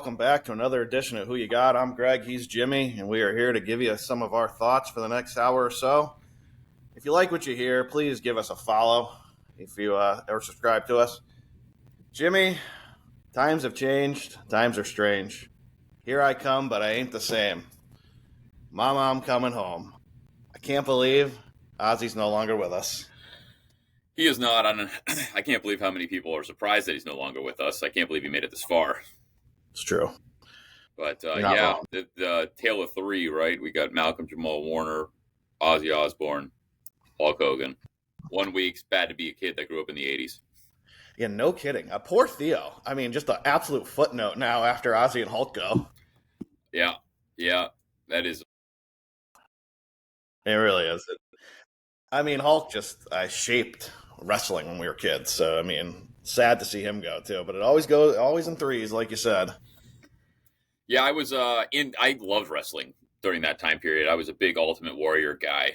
welcome back to another edition of Who You Got. I'm Greg, he's Jimmy, and we are here to give you some of our thoughts for the next hour or so. If you like what you hear, please give us a follow if you or subscribe to us. Jimmy, times have changed, times are strange. Here I come, but I ain't the same. Mama, I'm coming home. I can't believe Ozzy's no longer with us. He is not. I can't believe how many people are surprised that he's no longer with us. I can't believe he made it this far. It's true. But yeah, the tale of three, right? We got Malcolm Jamal Warner, Ozzy Osbourne, Hulk Hogan. 1 week, it's bad to be a kid that grew up in the 80s. Yeah, no kidding. Poor Theo. I mean, just an absolute footnote now after Ozzy and Hulk go. Yeah, that is. It really is. I mean, Hulk just shaped wrestling when we were kids. So, I mean, sad to see him go, too. But it always in threes, like you said. Yeah, I loved wrestling during that time period. I was a big Ultimate Warrior guy.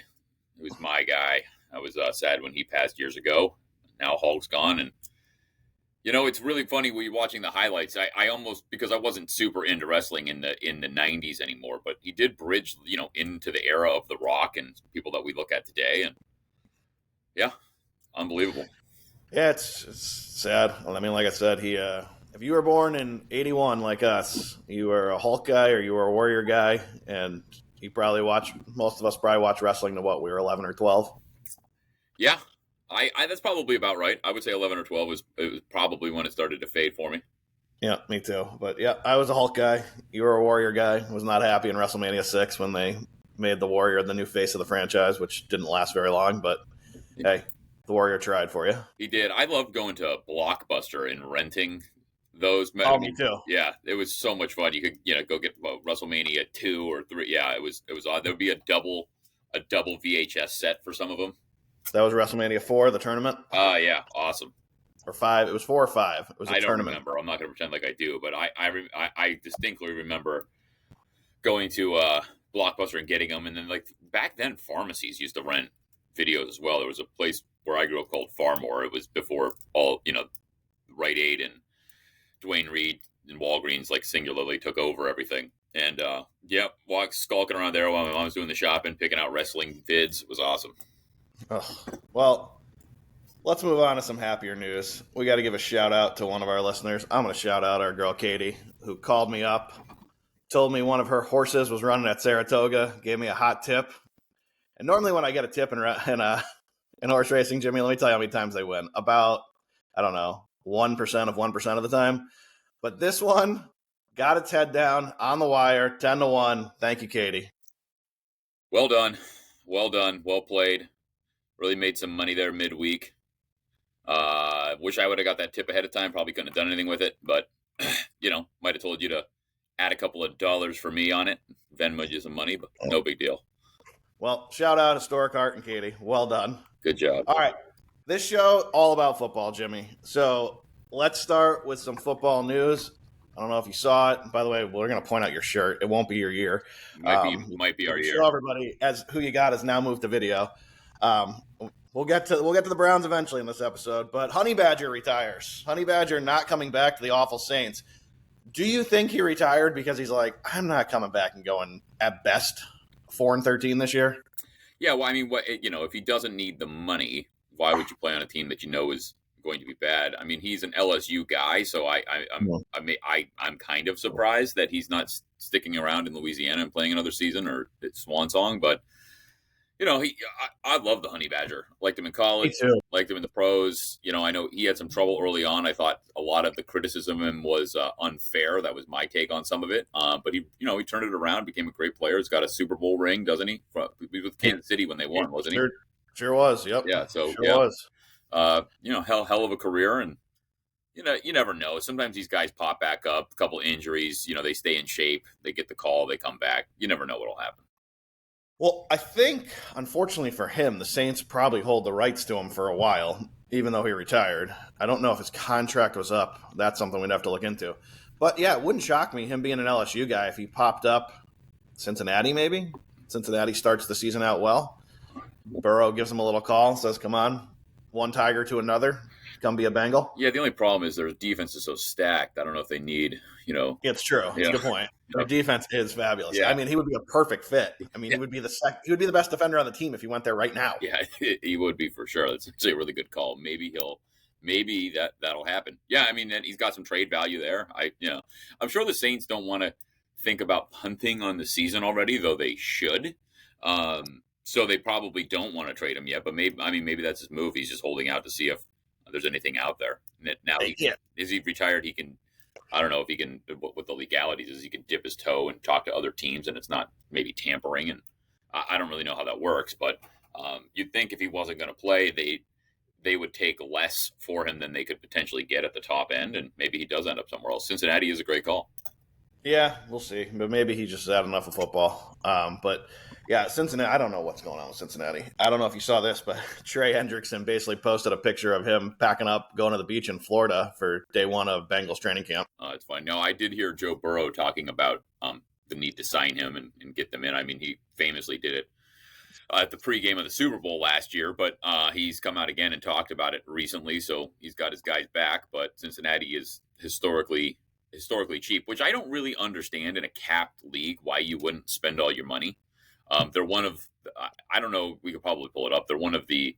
He was my guy. I was sad when he passed years ago. Now Hulk's gone. And, it's really funny when you're watching the highlights. I almost, because I wasn't super into wrestling in the 90s anymore, but he did bridge, into the era of The Rock and people that we look at today. And, yeah, unbelievable. Yeah, it's sad. Well, I mean, like I said, if you were born in 81 like us, you were a Hulk guy or you were a Warrior guy, and most of us probably watched wrestling to what, we were 11 or 12? Yeah, I that's probably about right. I would say 11 or 12 was probably when it started to fade for me. Yeah, me too. But yeah, I was a Hulk guy. You were a Warrior guy. Was not happy in WrestleMania 6 when they made the Warrior the new face of the franchise, which didn't last very long, but hey, the Warrior tried for you. He did. I loved going to Blockbuster and renting those. Oh, me too. Yeah, it was so much fun. You could, go get WrestleMania 2 or 3. Yeah, it was odd. There would be a double VHS set for some of them. That was WrestleMania 4, the tournament? Yeah, awesome. Or 5. It was 4 or 5. It was a tournament. I don't remember. I'm not going to pretend like I do, but I distinctly remember going to Blockbuster and getting them. And then, like, back then, pharmacies used to rent videos as well. There was a place where I grew up called Farmore. It was before all, Rite Aid and Duane Reade and Walgreens, like, singularly took over everything. And, skulking around there while my mom was doing the shopping, picking out wrestling vids. It was awesome. Oh, well, let's move on to some happier news. We got to give a shout out to one of our listeners. I'm going to shout out our girl Katie, who called me up, told me one of her horses was running at Saratoga, gave me a hot tip. And normally when I get a tip in horse racing, Jimmy, let me tell you how many times they win. About, 1% of 1% of the time. But this one got its head down on the wire, 10-1. Thank you, Katie. Well done. Well played. Really made some money there midweek. Wish I would have got that tip ahead of time. Probably couldn't have done anything with it. But, might have told you to add a couple of dollars for me on it. Venmo you some money, but no big deal. Well, shout out Historic Art and Katie. Well done. Good job. All right. This show, all about football, Jimmy. So let's start with some football news. I don't know if you saw it. By the way, we're going to point out your shirt. It won't be your year. Might be our year. Show everybody as Who You Got has now moved to video. We'll get to the Browns eventually in this episode. But Honey Badger retires. Honey Badger not coming back to the awful Saints. Do you think he retired because he's like, I'm not coming back and going at best 4-13 this year? Yeah, well, I mean, if he doesn't need the money, why would you play on a team that you know is going to be bad? I mean, he's an LSU guy, so I'm kind of surprised that he's not sticking around in Louisiana and playing another season or it's swan song. But I love the Honey Badger. Liked him in college. Me too. Liked him in the pros. I know he had some trouble early on. I thought a lot of the criticism of him was unfair. That was my take on some of it. But he turned it around, became a great player. He's got a Super Bowl ring, doesn't he? He was with Kansas City when they won, wasn't he? Sure was. Yep. Yeah. So was. Hell of a career, and you never know. Sometimes these guys pop back up, a couple injuries. They stay in shape. They get the call. They come back. You never know what'll happen. Well, I think, unfortunately for him, the Saints probably hold the rights to him for a while, even though he retired. I don't know if his contract was up. That's something we'd have to look into. But, yeah, it wouldn't shock me, him being an LSU guy, if he popped up Cincinnati, maybe. Cincinnati starts the season out well. Burrow gives him a little call, says, come on, one Tiger to another, come be a Bengal. Yeah, the only problem is their defense is so stacked. I don't know if they need, It's true. It's a good point. Their defense is fabulous. Yeah. I mean, he would be a perfect fit. I mean, he would be the best defender on the team if he went there right now. Yeah, he would be for sure. That's actually a really good call. Maybe that'll happen. Yeah, I mean, and he's got some trade value there. I'm sure the Saints don't want to think about punting on the season already, though they should. So they probably don't want to trade him yet. But maybe that's his move. He's just holding out to see if there's anything out there. Now, is he retired? He can. I don't know if he can. What the legalities is, he can dip his toe and talk to other teams, and it's not maybe tampering. And I don't really know how that works, but you'd think if he wasn't going to play, they would take less for him than they could potentially get at the top end, and maybe he does end up somewhere else. Cincinnati is a great call. Yeah, we'll see. But maybe he just had enough of football. But yeah, Cincinnati, I don't know what's going on with Cincinnati. I don't know if you saw this, but Trey Hendrickson basically posted a picture of him packing up, going to the beach in Florida for day one of Bengals training camp. It's fine. No, I did hear Joe Burrow talking about the need to sign him and get them in. I mean, he famously did it at the pregame of the Super Bowl last year, but he's come out again and talked about it recently, so he's got his guys back. But Cincinnati is historically cheap, which I don't really understand in a capped league why you wouldn't spend all your money. They're one of, I don't know, we could probably pull it up. They're one of the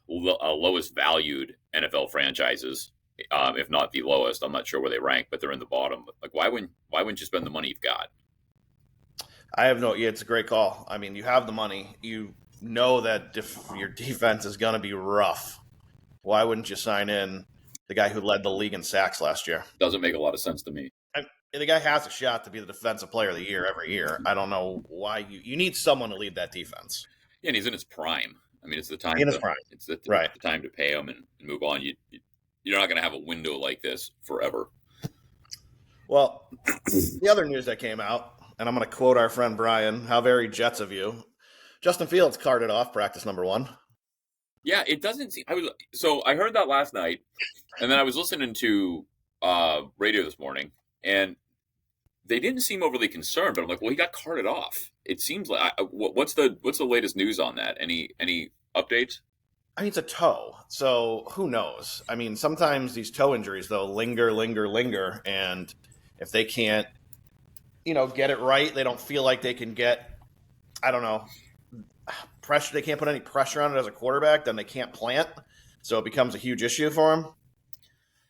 lowest valued NFL franchises, if not the lowest. I'm not sure where they rank, but they're in the bottom. Like, why wouldn't you spend the money you've got? It's a great call. I mean, you have the money. You know that your defense is going to be rough. Why wouldn't you sign in the guy who led the league in sacks last year? Doesn't make a lot of sense to me. The guy has a shot to be the defensive player of the year every year. I don't know why you need someone to lead that defense. Yeah, and he's in his prime. I mean, it's the time. It's the time to pay him and move on. You're not going to have a window like this forever. Well, the other news that came out, and I'm going to quote our friend Brian, how very Jets of you. Justin Fields carted off practice number 1. Yeah, it doesn't seem. I heard that last night, and then I was listening to radio this morning, and they didn't seem overly concerned. But I'm like, well, he got carted off. It seems like what's the latest news on that? Any updates? I mean, it's a toe, so who knows? I mean, sometimes these toe injuries though linger, and if they can't, get it right, they don't feel like they can get, I don't know, pressure. They can't put any pressure on it as a quarterback, then they can't plant. So it becomes a huge issue for them.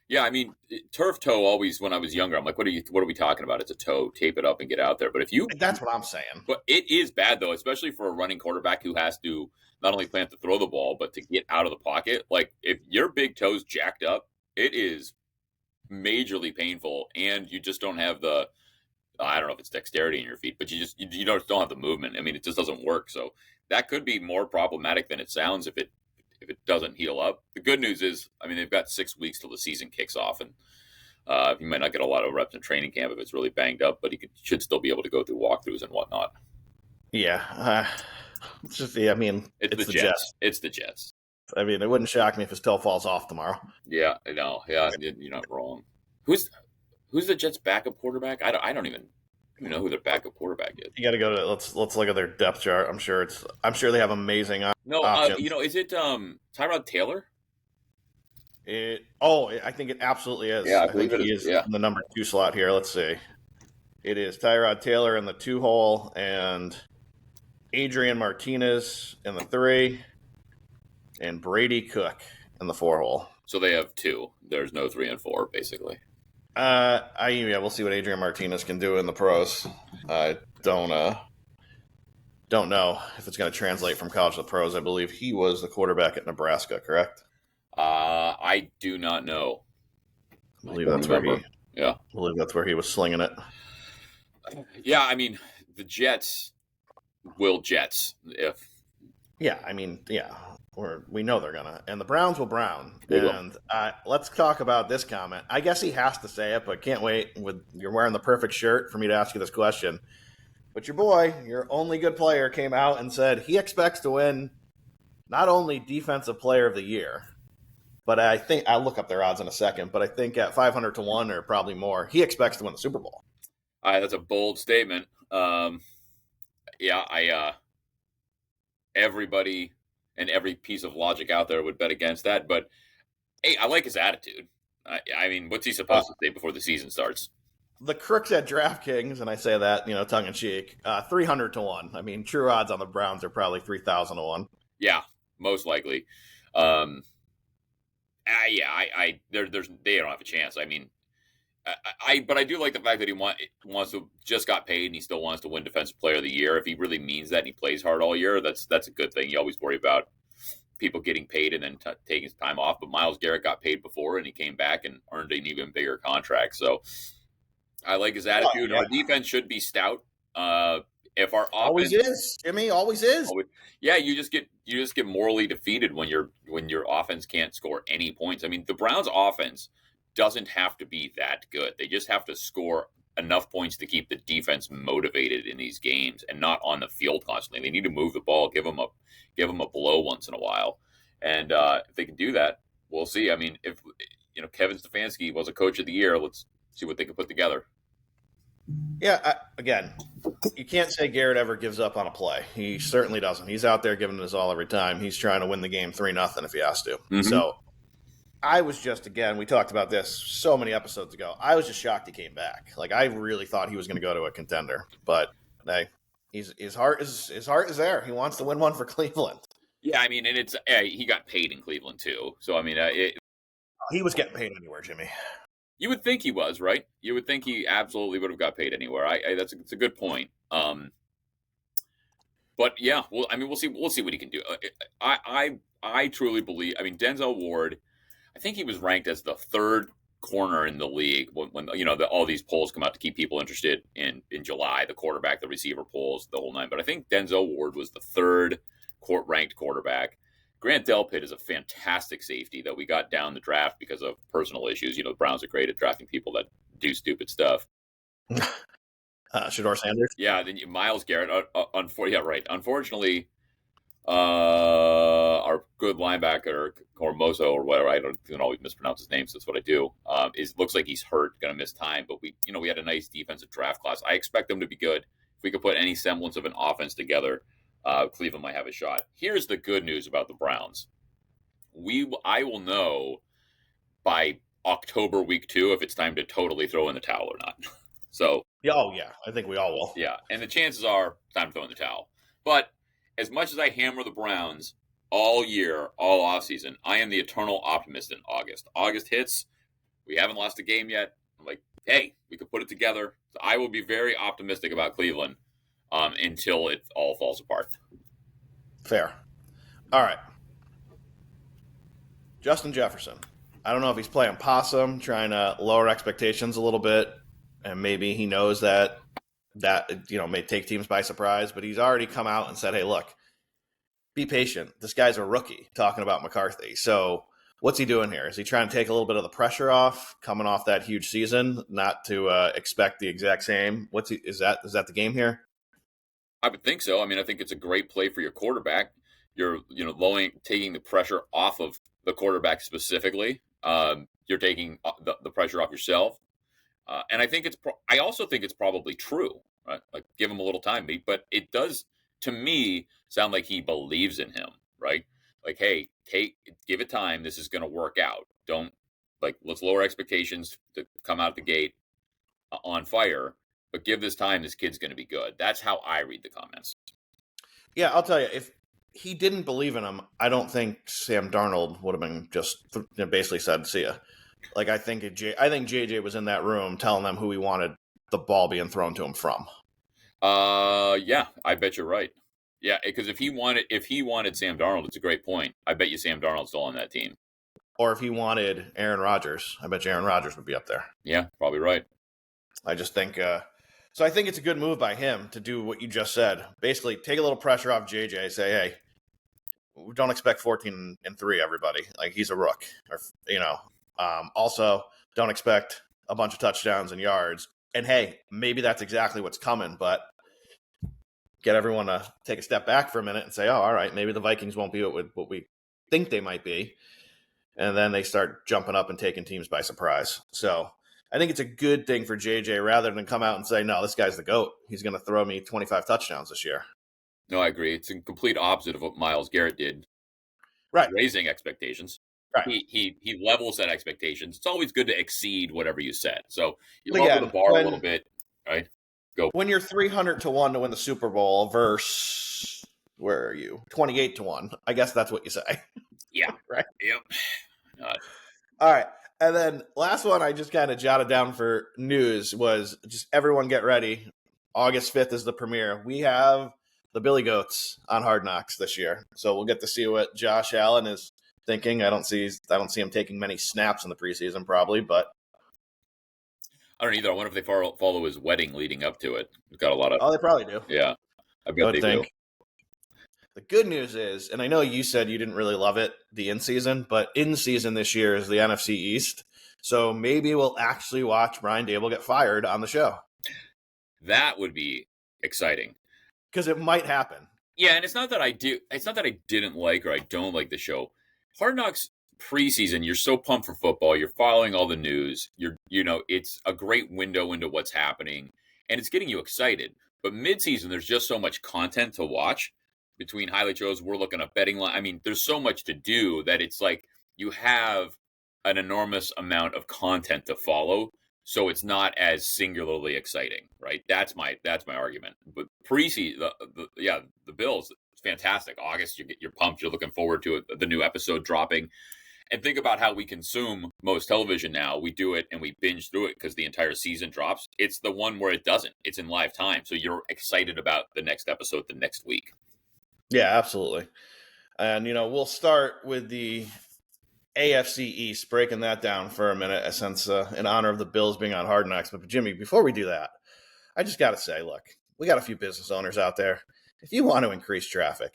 Yeah, I mean, turf toe always, when I was younger, I'm like, what are we talking about? It's a toe, tape it up and get out there. But that's what I'm saying. But it is bad though, especially for a running quarterback who has to not only plant to throw the ball, but to get out of the pocket. Like, if your big toe's jacked up, it is majorly painful, and you just don't have the, I don't know if it's dexterity in your feet, but you don't have the movement. I mean, it just doesn't work. So that could be more problematic than it sounds if it doesn't heal up. The good news is, I mean, they've got 6 weeks till the season kicks off, and you might not get a lot of reps in training camp if it's really banged up, but he should still be able to go through walkthroughs and whatnot. Yeah. It's the Jets. It's the Jets. I mean, it wouldn't shock me if his toe falls off tomorrow. Yeah, I know. Yeah, you're not wrong. Who's the Jets' backup quarterback? I don't even know who their backup quarterback is. You got to go to let's look at their depth chart. I'm sure they have amazing options. Is it Tyrod Taylor? I think it absolutely is. Yeah, I believe it is. In the number 2 slot here. Let's see. It is Tyrod Taylor in the 2 hole and Adrian Martinez in the 3 and Brady Cook in the 4 hole. So they have 2. There's no 3 and 4, basically. We'll see what Adrian Martinez can do in the pros. I don't know if it's going to translate from college to the pros. I believe he was the quarterback at Nebraska, correct? I do not know. I believe that's where he was slinging it. Yeah, I mean, the Jets will Jets if. Yeah, I mean, yeah. We know they're gonna, and the Browns will Brown. Let's talk about this comment. I guess he has to say it, but can't wait. You're wearing the perfect shirt for me to ask you this question. But your boy, your only good player, came out and said he expects to win not only Defensive Player of the Year, but I think I'll look up their odds in a second. But I think at 500 to 1 or probably more, he expects to win the Super Bowl. That's a bold statement. Everybody and every piece of logic out there would bet against that. But, hey, I like his attitude. I mean, what's he supposed to say before the season starts? the crooks at DraftKings, and I say that, tongue in cheek, 300 to 1. I mean, true odds on the Browns are probably 3,000 to 1. Yeah, most likely. Um, yeah, they don't have a chance. I mean, but I do like the fact that he wants to just got paid and he still wants to win Defensive Player of the Year. If he really means that and he plays hard all year, that's a good thing. You always worry about people getting paid and then taking time off. But Myles Garrett got paid before and he came back and earned an even bigger contract. So I like his attitude. Yeah. Our defense should be stout. If our offense always is, Jimmy, always is. Yeah, you just get morally defeated when your offense can't score any points. I mean, the Browns' offense doesn't have to be that good. They just have to score enough points to keep the defense motivated in these games and not on the field constantly. They need to move the ball, give them a blow once in a while, and if they can do that, we'll see. I mean, if Kevin Stefanski was a coach of the year, let's see what they can put together. Yeah, again, you can't say Garrett ever gives up on a play. He certainly doesn't. He's out there giving it his all every time. He's trying to win the game 3-0 if he has to. Mm-hmm. So I was just, again, we talked about this so many episodes ago. I was just shocked he came back. Like, I really thought he was going to go to a contender. But hey, his heart is there. He wants to win one for Cleveland. Yeah, I mean, and it's he got paid in Cleveland too. So I mean, he was getting paid anywhere, Jimmy. You would think he was, right? You would think he absolutely would have got paid anywhere. It's a good point. But yeah, well, I mean, we'll see what he can do. I truly believe. I mean, Denzel Ward, I think he was ranked as the third corner in the league when all these polls come out to keep people interested in July, the quarterback, the receiver polls, the whole nine. But I think Denzel Ward was the third ranked quarterback. Grant Delpit is a fantastic safety that we got down the draft because of personal issues. The Browns are great at drafting people that do stupid stuff. Shedeur Sanders? Yeah, then Myles Garrett. Yeah, right. Unfortunately, our good linebacker, Cormoso or whatever, I don't always mispronounce his name, so that's what I do, looks like he's hurt, going to miss time. But we had a nice defensive draft class. I expect them to be good. If we could put any semblance of an offense together, Cleveland might have a shot. Here's the good news about the Browns. I will know by October week 2 if it's time to totally throw in the towel or not. So yeah, I think we all will. Yeah, and the chances are time to throw in the towel. But as much as I hammer the Browns all year, all offseason, I am the eternal optimist in August. August hits, we haven't lost a game yet. I'm like, hey, we could put it together. So I will be very optimistic about Cleveland until it all falls apart. Fair. All right. Justin Jefferson. I don't know if he's playing possum, trying to lower expectations a little bit, and maybe he knows that may take teams by surprise, but he's already come out and said, hey, look, be patient. This guy's a rookie, talking about McCarthy. So what's he doing here? Is he trying to take a little bit of the pressure off, coming off that huge season, not to expect the exact same? Is that the game here? I would think so. I mean, I think it's a great play for your quarterback. You're, taking the pressure off of the quarterback specifically. You're taking the pressure off yourself. And I also think it's probably true, right? Like, give him a little time, but it does, to me, sound like he believes in him, right? Like, hey, give it time. This is going to work out. Let's lower expectations to come out the gate on fire, but give this time. This kid's going to be good. That's how I read the comments. Yeah, I'll tell you, if he didn't believe in him, I don't think Sam Darnold would have been just basically said, see ya. Like, I think JJ was in that room telling them who he wanted the ball being thrown to him from. Yeah, I bet you're right. Yeah, because if he wanted Sam Darnold, it's a great point. I bet you Sam Darnold's still on that team. Or if he wanted Aaron Rodgers, I bet you Aaron Rodgers would be up there. Yeah, probably right. I just think so I think it's a good move by him to do what you just said. Basically, take a little pressure off JJ, say, hey, we don't expect 14-3, everybody. Like, he's a rook. Or, also, don't expect a bunch of touchdowns and yards. And, hey, maybe that's exactly what's coming, but get everyone to take a step back for a minute and say, oh, all right, maybe the Vikings won't be what we think they might be. And then they start jumping up and taking teams by surprise. So I think it's a good thing for JJ rather than come out and say, no, this guy's the GOAT. He's going to throw me 25 touchdowns this year. No, I agree. It's a complete opposite of what Myles Garrett did. Right. Raising expectations. Right. he levels that expectations. It's always good to exceed whatever you set. So you But lower the again, bar a little bit, right? Go. when you're 300-1 to win the Super Bowl versus where are you 28-1? I guess that's what you say, Yeah. right? Yep. All right. And then last one I just kind of jotted down for news was just everyone get ready. August 5th is the premiere. We have the Billy Goats on Hard Knocks this year. So we'll get to see what Josh Allen is thinking. I don't see him taking many snaps in the preseason probably, but I don't either. I wonder if they follow his wedding leading up to it. We've got a lot of, oh, they probably do. yeah, I I bet would they do. think. The good news is, and I know you said you didn't really love it, the in season, but in season this year is the NFC East. So maybe we'll actually watch Brian Dable get fired on the show. That would be exciting. Because it might happen. Yeah, and it's not that I didn't like or I don't like the show. Hard Knocks preseason, you're so pumped for football. You're following all the news. It's a great window into what's happening, and it's getting you excited. But midseason, there's just so much content to watch between highlight shows. We're looking at betting line. I mean, there's so much to do that it's like you have an enormous amount of content to follow. So it's not as singularly exciting, right? That's my argument. But preseason, the Bills, it's fantastic. August, you're pumped. You're looking forward to it, the new episode dropping. And think about how we consume most television now. We do it and we binge through it because the entire season drops. It's the one where it doesn't. It's in live time, so you're excited about the next episode the next week. Yeah, absolutely. And we'll start with the AFC East, breaking that down for a minute, since in honor of the Bills being on Hard Knocks. But Jimmy, before we do that, I just got to say, look, we got a few business owners out there. If you want to increase traffic,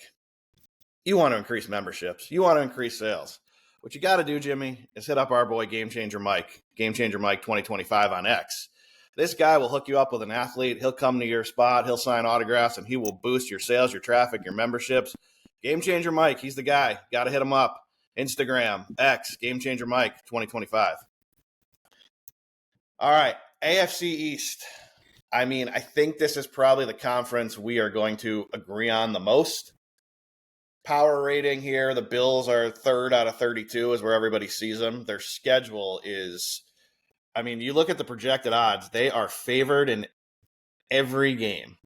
you want to increase memberships, you want to increase sales, what you got to do, Jimmy, is hit up our boy Game Changer Mike 2025 on X. This guy will hook you up with an athlete. He'll come to your spot. He'll sign autographs, and he will boost your sales, your traffic, your memberships. Game Changer Mike, he's the guy. Got to hit him up. Instagram, X, Game Changer Mike 2025. All right, AFC East. I mean, I think this is probably the conference we are going to agree on the most. Power rating here, the Bills are 3rd out of 32 is where everybody sees them. Their schedule is, I mean, you look at the projected odds, they are favored in every game.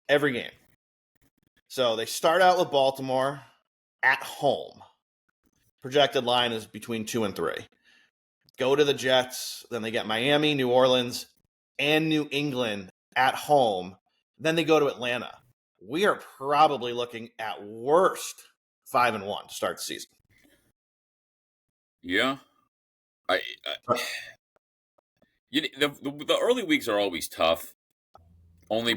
Every game. So they start out with Baltimore at home. Projected line is between 2 and 3. Go to the Jets, then they get Miami, New Orleans, and New England at home. Then they go to Atlanta. We are probably looking at worst 5-1 to start the season. Yeah, the early weeks are always tough. Only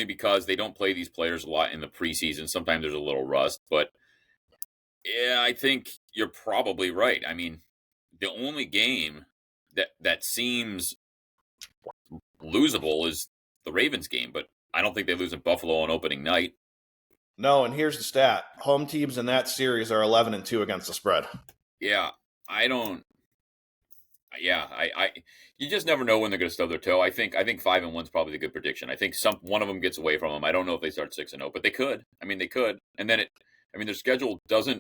because they don't play these players a lot in the preseason. Sometimes there's a little rust, but yeah, I think you're probably right. I mean, the only game that seems losable is the Ravens game, but I don't think they lose in Buffalo on opening night. No, and here's the stat. Home teams in that series are 11-2 against the spread. Yeah, I don't. Yeah, you just never know when they're going to stub their toe. I think 5-1 is probably the good prediction. I think one of them gets away from them. I don't know if they start 6-0, but they could. I mean, they could. And then their schedule doesn't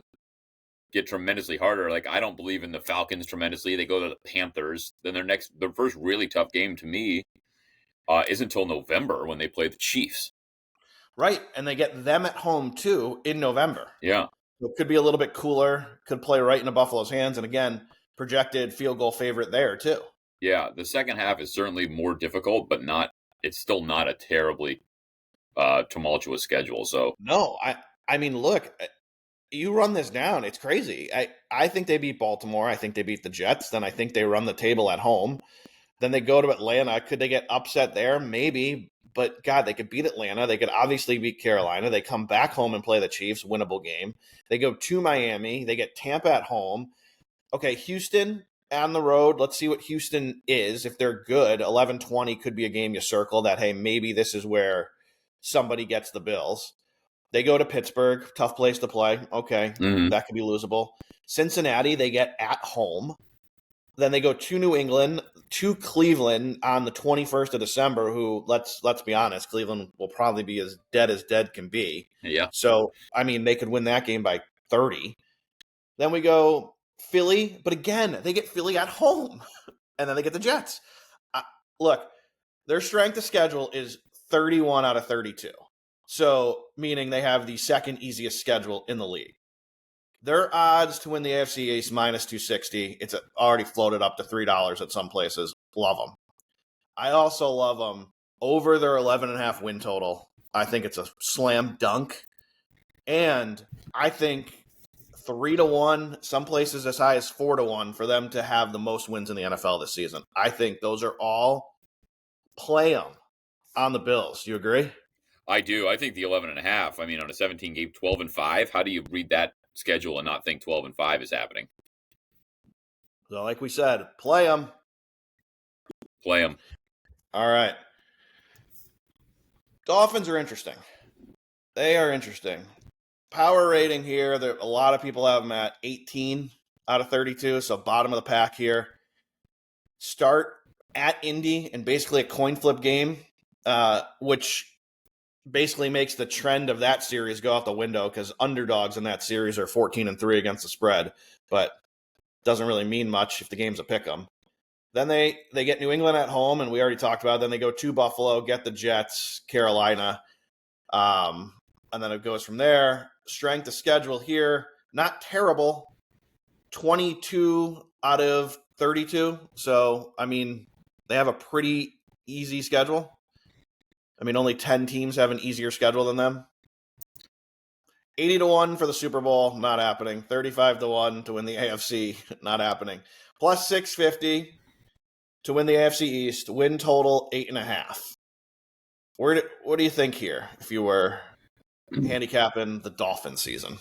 get tremendously harder. Like, I don't believe in the Falcons tremendously. They go to the Panthers. Then their first really tough game to me isn't until November when they play the Chiefs. Right, and they get them at home too in November. Yeah. So it could be a little bit cooler. Could play right into Buffalo's hands, and again, projected field goal favorite there too. Yeah, the second half is certainly more difficult, but it's still not a terribly tumultuous schedule. So no, I mean, look, you run this down, it's crazy. I think they beat Baltimore. I think they beat the Jets. Then I think they run the table at home. Then they go to Atlanta. Could they get upset there? Maybe. But, God, they could beat Atlanta. They could obviously beat Carolina. They come back home and play the Chiefs, winnable game. They go to Miami. They get Tampa at home. Okay, Houston on the road. Let's see what Houston is. If they're good, 11-20 could be a game you circle that, hey, maybe this is where somebody gets the Bills. They go to Pittsburgh. Tough place to play. Okay, That could be losable. Cincinnati, they get at home. Then they go to New England, to Cleveland on the 21st of December, who, let's be honest, Cleveland will probably be as dead can be. yeah. So, I mean, they could win that game by 30. Then we go Philly, but again, they get Philly at home, and then they get the Jets. Look, their strength of schedule is 31 out of 32. So, meaning they have the second easiest schedule in the league. Their odds to win the AFC East minus 260. It's already floated up to $3 at some places. Love them. I also love them over their 11.5 win total. I think it's a slam dunk. And I think 3-1, some places as high as 4-1 for them to have the most wins in the NFL this season. I think those are all play them on the Bills. You agree? I do. I think the 11.5. I mean, on a 17 game, 12-5. How do you read that schedule and not think 12-5 is happening? So, like we said, play them. Play them. All right. Dolphins are interesting. They are interesting. Power rating here, a lot of people have them at 18 out of 32, so bottom of the pack here. Start at Indy and basically a coin flip game, which basically makes the trend of that series go out the window because underdogs in that series are 14-3 against the spread, but doesn't really mean much if the game's a pick 'em. Then they get New England at home, and we already talked about it. Then they go to Buffalo, get the Jets, Carolina, and then it goes from there. Strength of schedule here, not terrible, 22 out of 32. So, I mean, they have a pretty easy schedule. I mean, only 10 teams have an easier schedule than them. 80-1 for the Super Bowl, not happening. 35-1 to win the AFC, not happening. Plus 650 to win the AFC East. Win total 8.5. What do you think here if you were handicapping the Dolphins season?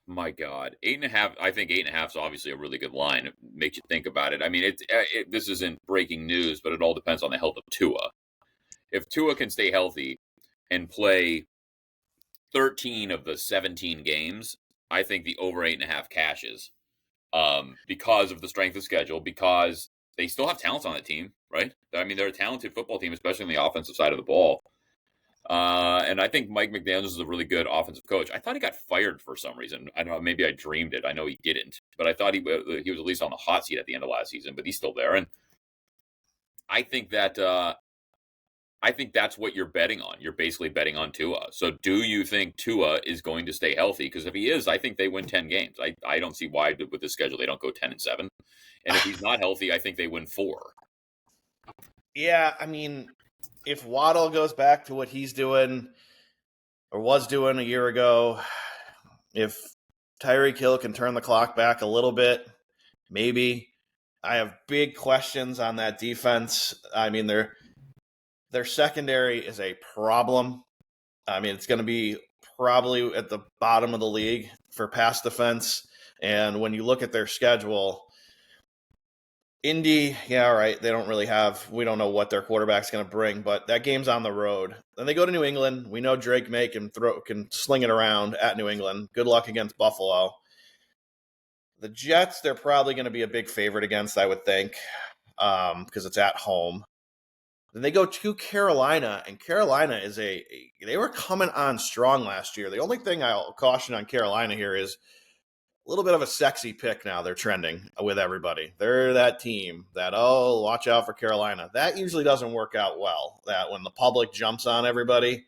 My God, 8.5. I think 8.5 is obviously a really good line. It makes you think about it. I mean, this isn't breaking news, but it all depends on the health of Tua. If Tua can stay healthy and play 13 of the 17 games, I think the over 8.5 cashes because of the strength of schedule, because they still have talents on that team, right? I mean, they're a talented football team, especially on the offensive side of the ball. And I think Mike McDaniels is a really good offensive coach. I thought he got fired for some reason. I don't know, maybe I dreamed it. I know he didn't, but I thought he was at least on the hot seat at the end of last season, but he's still there. And I think that I think that's what you're betting on. You're basically betting on Tua. So do you think Tua is going to stay healthy? Because if he is, I think they win 10 games. I don't see why with the schedule they don't go 10-7. And if he's not healthy, I think they win 4. Yeah, I mean, if Waddle goes back to what he's doing or was doing a year ago, if Tyreek Hill can turn the clock back a little bit, maybe. I have big questions on that defense. I mean, their secondary is a problem. I mean, it's going to be probably at the bottom of the league for pass defense. And when you look at their schedule, Indy, yeah, all right, they don't really have, we don't know what their quarterback's going to bring, but that game's on the road. Then they go to New England. We know Drake May can sling it around at New England. Good luck against Buffalo. The Jets, they're probably going to be a big favorite against, I would think, because it's at home. Then they go to Carolina, and Carolina is they were coming on strong last year. The only thing I'll caution on Carolina here is a little bit of a sexy pick now. They're trending with everybody. They're that team that, watch out for Carolina. That usually doesn't work out well, that when the public jumps on everybody,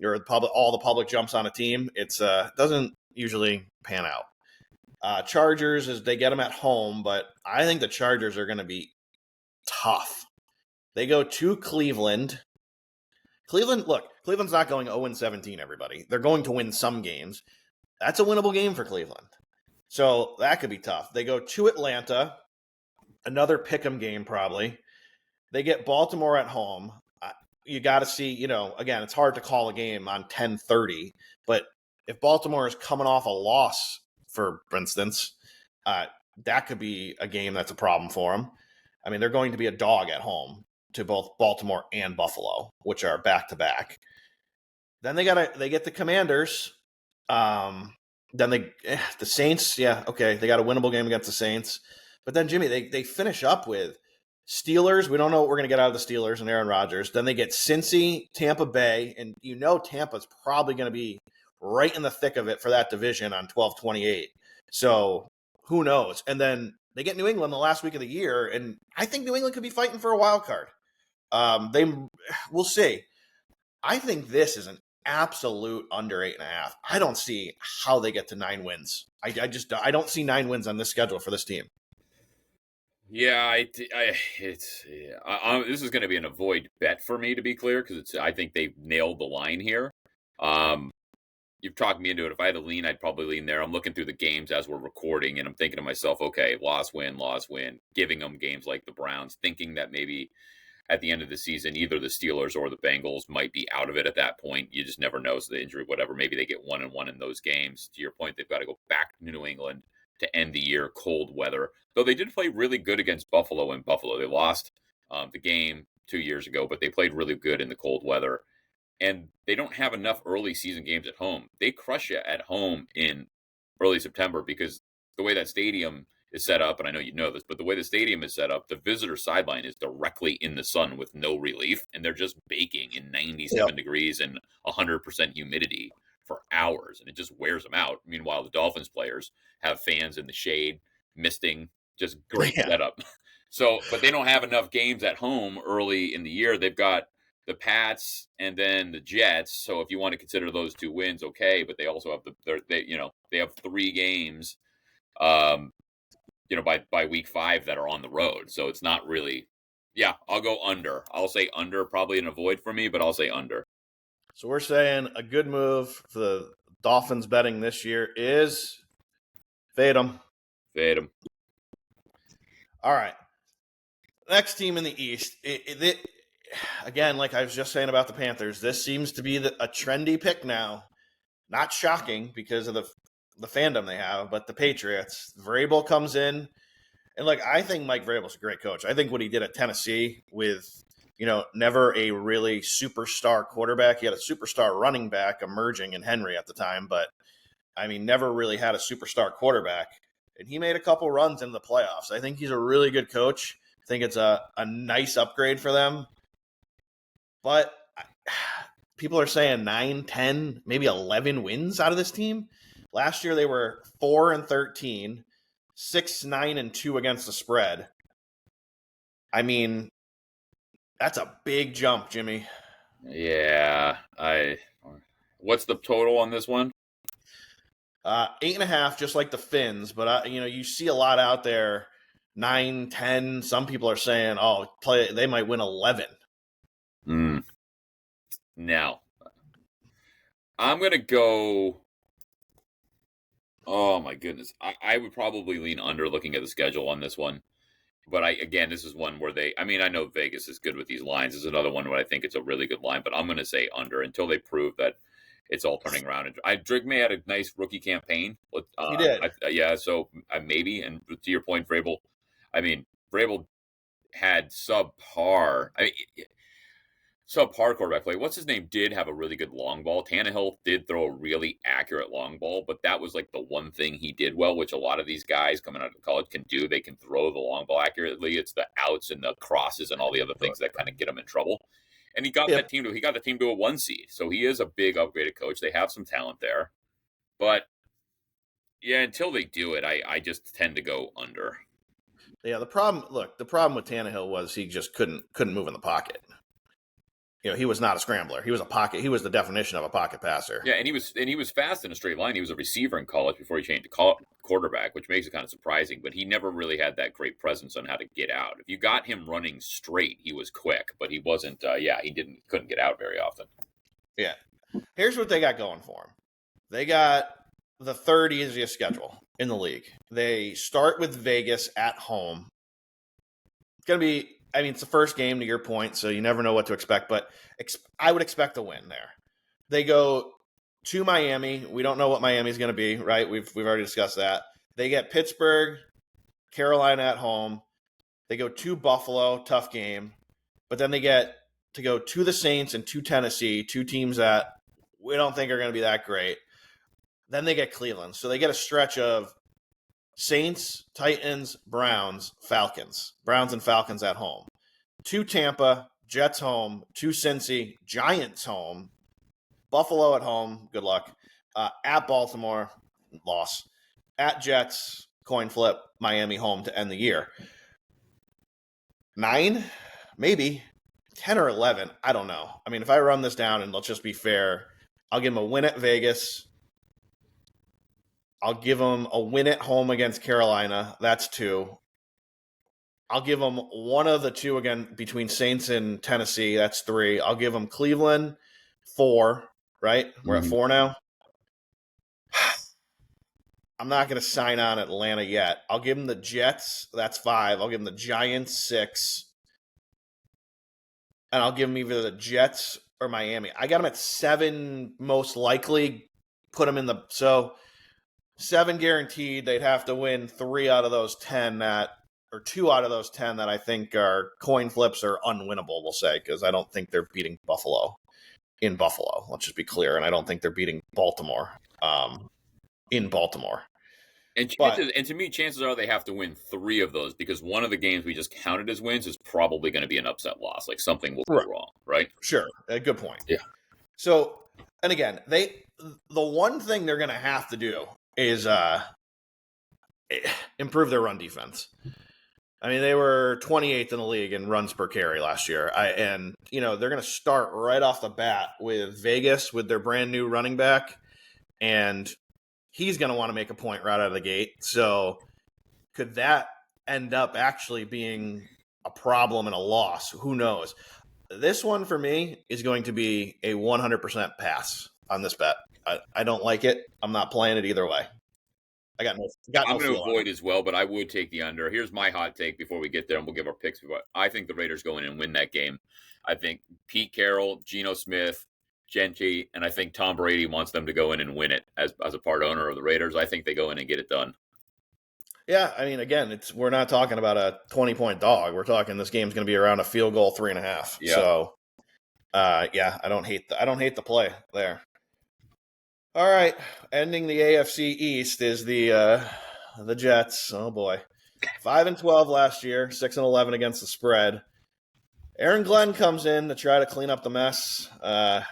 or all the public jumps on a team, it doesn't usually pan out. Chargers, is they get them at home, but I think the Chargers are going to be tough. They go to Cleveland. Cleveland's not going 0-17, everybody. They're going to win some games. That's a winnable game for Cleveland. So that could be tough. They go to Atlanta, another pick'em game probably. They get Baltimore at home. You got to see, again, it's hard to call a game on 10:30, but if Baltimore is coming off a loss, for instance, that could be a game that's a problem for them. I mean, they're going to be a dog at home to both Baltimore and Buffalo, which are back-to-back. Then they get the Commanders. Then the Saints, yeah, okay, they got a winnable game against the Saints. But then, Jimmy, they finish up with Steelers. We don't know what we're going to get out of the Steelers and Aaron Rodgers. Then they get Cincy, Tampa Bay, and Tampa's probably going to be right in the thick of it for that division on 12-28. So who knows? And then they get New England the last week of the year, and I think New England could be fighting for a wild card. We'll see. I think this is an absolute under 8.5. I don't see how they get to 9 wins. I don't see 9 wins on this schedule for this team. Yeah, this is going to be an avoid bet for me, to be clear, because I think they've nailed the line here. You've talked me into it. If I had to lean, I'd probably lean there. I'm looking through the games as we're recording, and I'm thinking to myself, okay, loss, win, giving them games like the Browns, thinking that maybe at the end of the season, either the Steelers or the Bengals might be out of it at that point. You just never know. So the injury, whatever, maybe they get 1-1 in those games. To your point, they've got to go back to New England to end the year, cold weather. Though they did play really good against Buffalo in Buffalo. They lost the game 2 years ago, but they played really good in the cold weather. And they don't have enough early season games at home. They crush you at home in early September because the way that stadium is set up, and I know you know this, but the way the stadium is set up, the visitor sideline is directly in the sun with no relief, and they're just baking in 97 degrees and 100% humidity for hours, and it just wears them out. Meanwhile, the Dolphins players have fans in the shade, misting, just great setup. So, but they don't have enough games at home early in the year. They've got the Pats and then the Jets. So if you want to consider those 2 wins, okay, but they also have they have 3 games, by week 5 that are on the road. So it's not really, I'll go under. I'll say under, probably an avoid for me, but I'll say under. So we're saying a good move for the Dolphins betting this year is fade them. Fade them. All right. Next team in the East. Again, like I was just saying about the Panthers, this seems to be a trendy pick now. Not shocking because of the fandom they have, but the Patriots. Vrabel comes in, and I think Mike Vrabel's a great coach. I think what he did at Tennessee with, never a really superstar quarterback. He had a superstar running back emerging in Henry at the time, but never really had a superstar quarterback. And he made a couple runs in the playoffs. I think he's a really good coach. I think it's a nice upgrade for them. But people are saying 9, 10, maybe 11 wins out of this team. Last year they were 4-13, 6-9-2 against the spread. That's a big jump, Jimmy. Yeah. What's the total on this one? 8.5, just like the Finns. But you see a lot out there. 9, 10. Some people are saying, they might win 11. Now, I'm going to go. Oh, my goodness. I would probably lean under looking at the schedule on this one. But this is one where I know Vegas is good with these lines. This is another one where I think it's a really good line, but I'm going to say under until they prove that it's all turning around. Drigme had a nice rookie campaign. He did. So maybe. And to your point, Vrabel, Vrabel had subpar quarterback play. What's his name did have a really good long ball. Tannehill did throw a really accurate long ball, but that was the one thing he did well, which a lot of these guys coming out of college can do. They can throw the long ball accurately. It's the outs and the crosses and all the other things that kind of get them in trouble. And he got the team to a 1 seed. So he is a big upgraded coach. They have some talent there. But until they do it, I just tend to go under. Yeah, the problem with Tannehill was he just couldn't move in the pocket. He was not a scrambler. He was a pocket. He was the definition of a pocket passer. Yeah, and he was fast in a straight line. He was a receiver in college before he changed to quarterback, which makes it kind of surprising. But he never really had that great presence on how to get out. If you got him running straight, he was quick, but he wasn't. Couldn't get out very often. Yeah. Here's what they got going for him. They got the third easiest schedule in the league. They start with Vegas at home. It's going to be. It's the first game, to your point, so you never know what to expect, but I would expect a win there. They go to Miami. We don't know what Miami's going to be, right? We've already discussed that. They get Pittsburgh, Carolina at home. They go to Buffalo, tough game. But then they get to go to the Saints and to Tennessee, 2 teams that we don't think are going to be that great. Then they get Cleveland. So they get a stretch of Saints, Titans, Browns, Falcons. Browns and Falcons at home. To Tampa, Jets home. To Cincy, Giants home. Buffalo at home. Good luck. At Baltimore, loss. At Jets, coin flip, Miami home to end the year. 9, maybe 10 or 11. I don't know. I mean, if I run this down, and let's just be fair, I'll give them a win at Vegas. I'll give them a win at home against Carolina. That's 2. I'll give them one of the 2 again between Saints and Tennessee. That's 3. I'll give them Cleveland 4, right? We're at 4 now. I'm not going to sign on Atlanta yet. I'll give them the Jets. That's 5. I'll give them the Giants 6. And I'll give them either the Jets or Miami. I got them at 7 most likely. Put them in the... So 7 guaranteed. They'd have to win 3 out of those 10 that... Or 2 out of those 10 that I think are coin flips or unwinnable, we'll say, because I don't think they're beating Buffalo in Buffalo. Let's just be clear. And I don't think they're beating Baltimore in Baltimore. And to me, chances are they have to win 3 of those because one of the games we just counted as wins is probably going to be an upset loss. Like something will go wrong, right? Sure. Good point. Yeah. So, and again, the one thing they're going to have to do is improve their run defense. I mean, they were 28th in the league in runs per carry last year. And they're going to start right off the bat with Vegas with their brand new running back. And he's going to want to make a point right out of the gate. So could that end up actually being a problem and a loss? Who knows? This one for me is going to be a 100% pass on this bet. I don't like it. I'm not playing it either way. I'm going to avoid as well, but I would take the under. Here's my hot take before we get there, and we'll give our picks. I think the Raiders go in and win that game. I think Pete Carroll, Geno Smith, Gentry, and I think Tom Brady wants them to go in and win it as a part owner of the Raiders. I think they go in and get it done. Yeah, I mean, again, we're not talking about a 20-point dog. We're talking this game's going to be around a field goal, 3.5. Yeah. So, I don't hate the play there. All right, ending the AFC East is the Jets. Oh boy, 5-12 last year, 6-11 against the spread. Aaron Glenn comes in to try to clean up the mess. Well,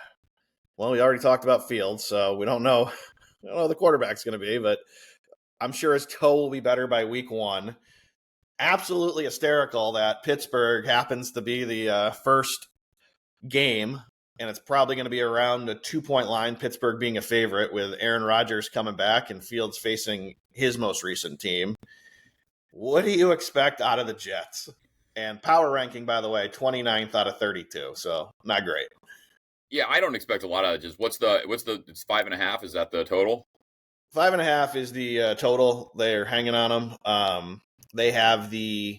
we already talked about Fields, so we don't know who the quarterback's going to be, but I'm sure his toe will be better by week 1. Absolutely hysterical that Pittsburgh happens to be the first game. And it's probably going to be around a 2-point line, Pittsburgh being a favorite with Aaron Rodgers coming back and Fields facing his most recent team. What do you expect out of the Jets? And power ranking, by the way, 29th out of 32. So not great. Yeah, I don't expect a lot out of just it's 5.5. Is that the total? 5.5 is the total. They're hanging on them. They have the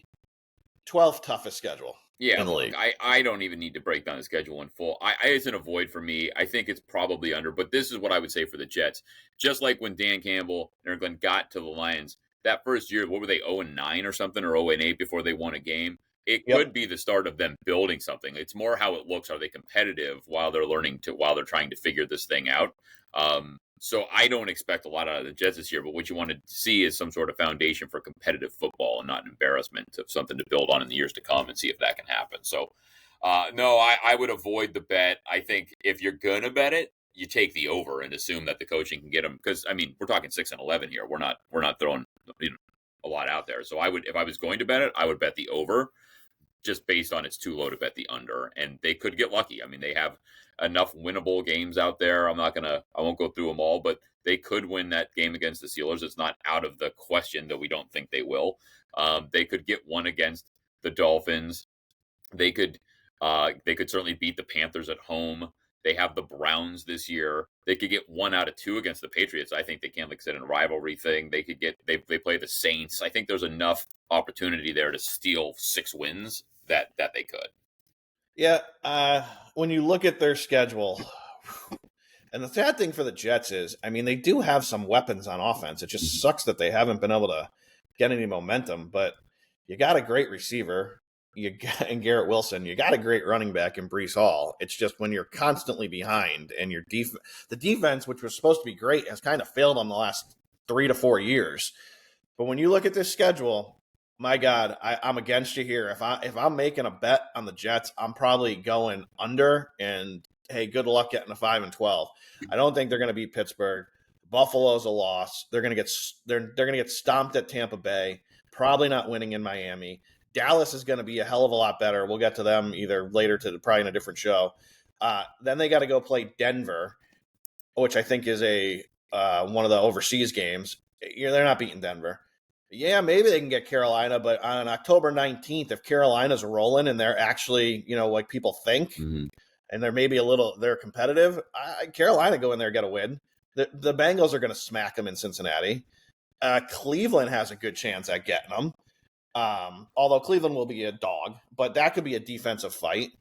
12th toughest schedule. Yeah, in the league. I don't even need to break down the schedule in full. It's an avoid for me. I think it's probably under, but this is what I would say for the Jets. Just like when Dan Campbell and Aaron Glenn got to the Lions, that first year, what were they, 0-9 or something, or 0-8 before they won a game? It could be the start of them building something. It's more how it looks. Are they competitive while they're trying to figure this thing out? So I don't expect a lot out of the Jets this year, but what you want to see is some sort of foundation for competitive football and not an embarrassment of something to build on in the years to come and see if that can happen. So, no, I would avoid the bet. I think if you're going to bet it, you take the over and assume that the coaching can get them. Because, I mean, we're talking 6-11 here. We're not throwing a lot out there. So if I was going to bet it, I would bet the over just based on it's too low to bet the under. And they could get lucky. I mean, they have enough winnable games out there. I won't go through them all, but they could win that game against the Steelers. It's not out of the question that we don't think they will. They could get one against the Dolphins. They could certainly beat the Panthers at home. They have the Browns this year. They could get 1 out of 2 against the Patriots. I think they can, like I said, in a rivalry thing. They play the Saints. I think there's enough opportunity there to steal 6 wins that they could. Yeah, when you look at their schedule, and the sad thing for the Jets is, I mean, they do have some weapons on offense. It just sucks that they haven't been able to get any momentum, but you got a great receiver, and Garrett Wilson, you got a great running back in Breece Hall. It's just when you're constantly behind and the defense, which was supposed to be great, has kind of failed on the last 3 to 4 years. But when you look at this schedule, my God, I'm against you here. If I'm making a bet on the Jets, I'm probably going under. And hey, good luck getting a 5-12. I don't think they're going to beat Pittsburgh. Buffalo's a loss. They're going to get stomped at Tampa Bay. Probably not winning in Miami. Dallas is going to be a hell of a lot better. We'll get to them either later, probably in a different show. Then they got to go play Denver, which I think is one of the overseas games. They're not beating Denver. Yeah, maybe they can get Carolina, but on October 19th, if Carolina's rolling and they're actually, like people think, and they're maybe they're competitive, Carolina go in there and get a win. The Bengals are going to smack them in Cincinnati. Cleveland has a good chance at getting them. Although Cleveland will be a dog, but that could be a defensive fight.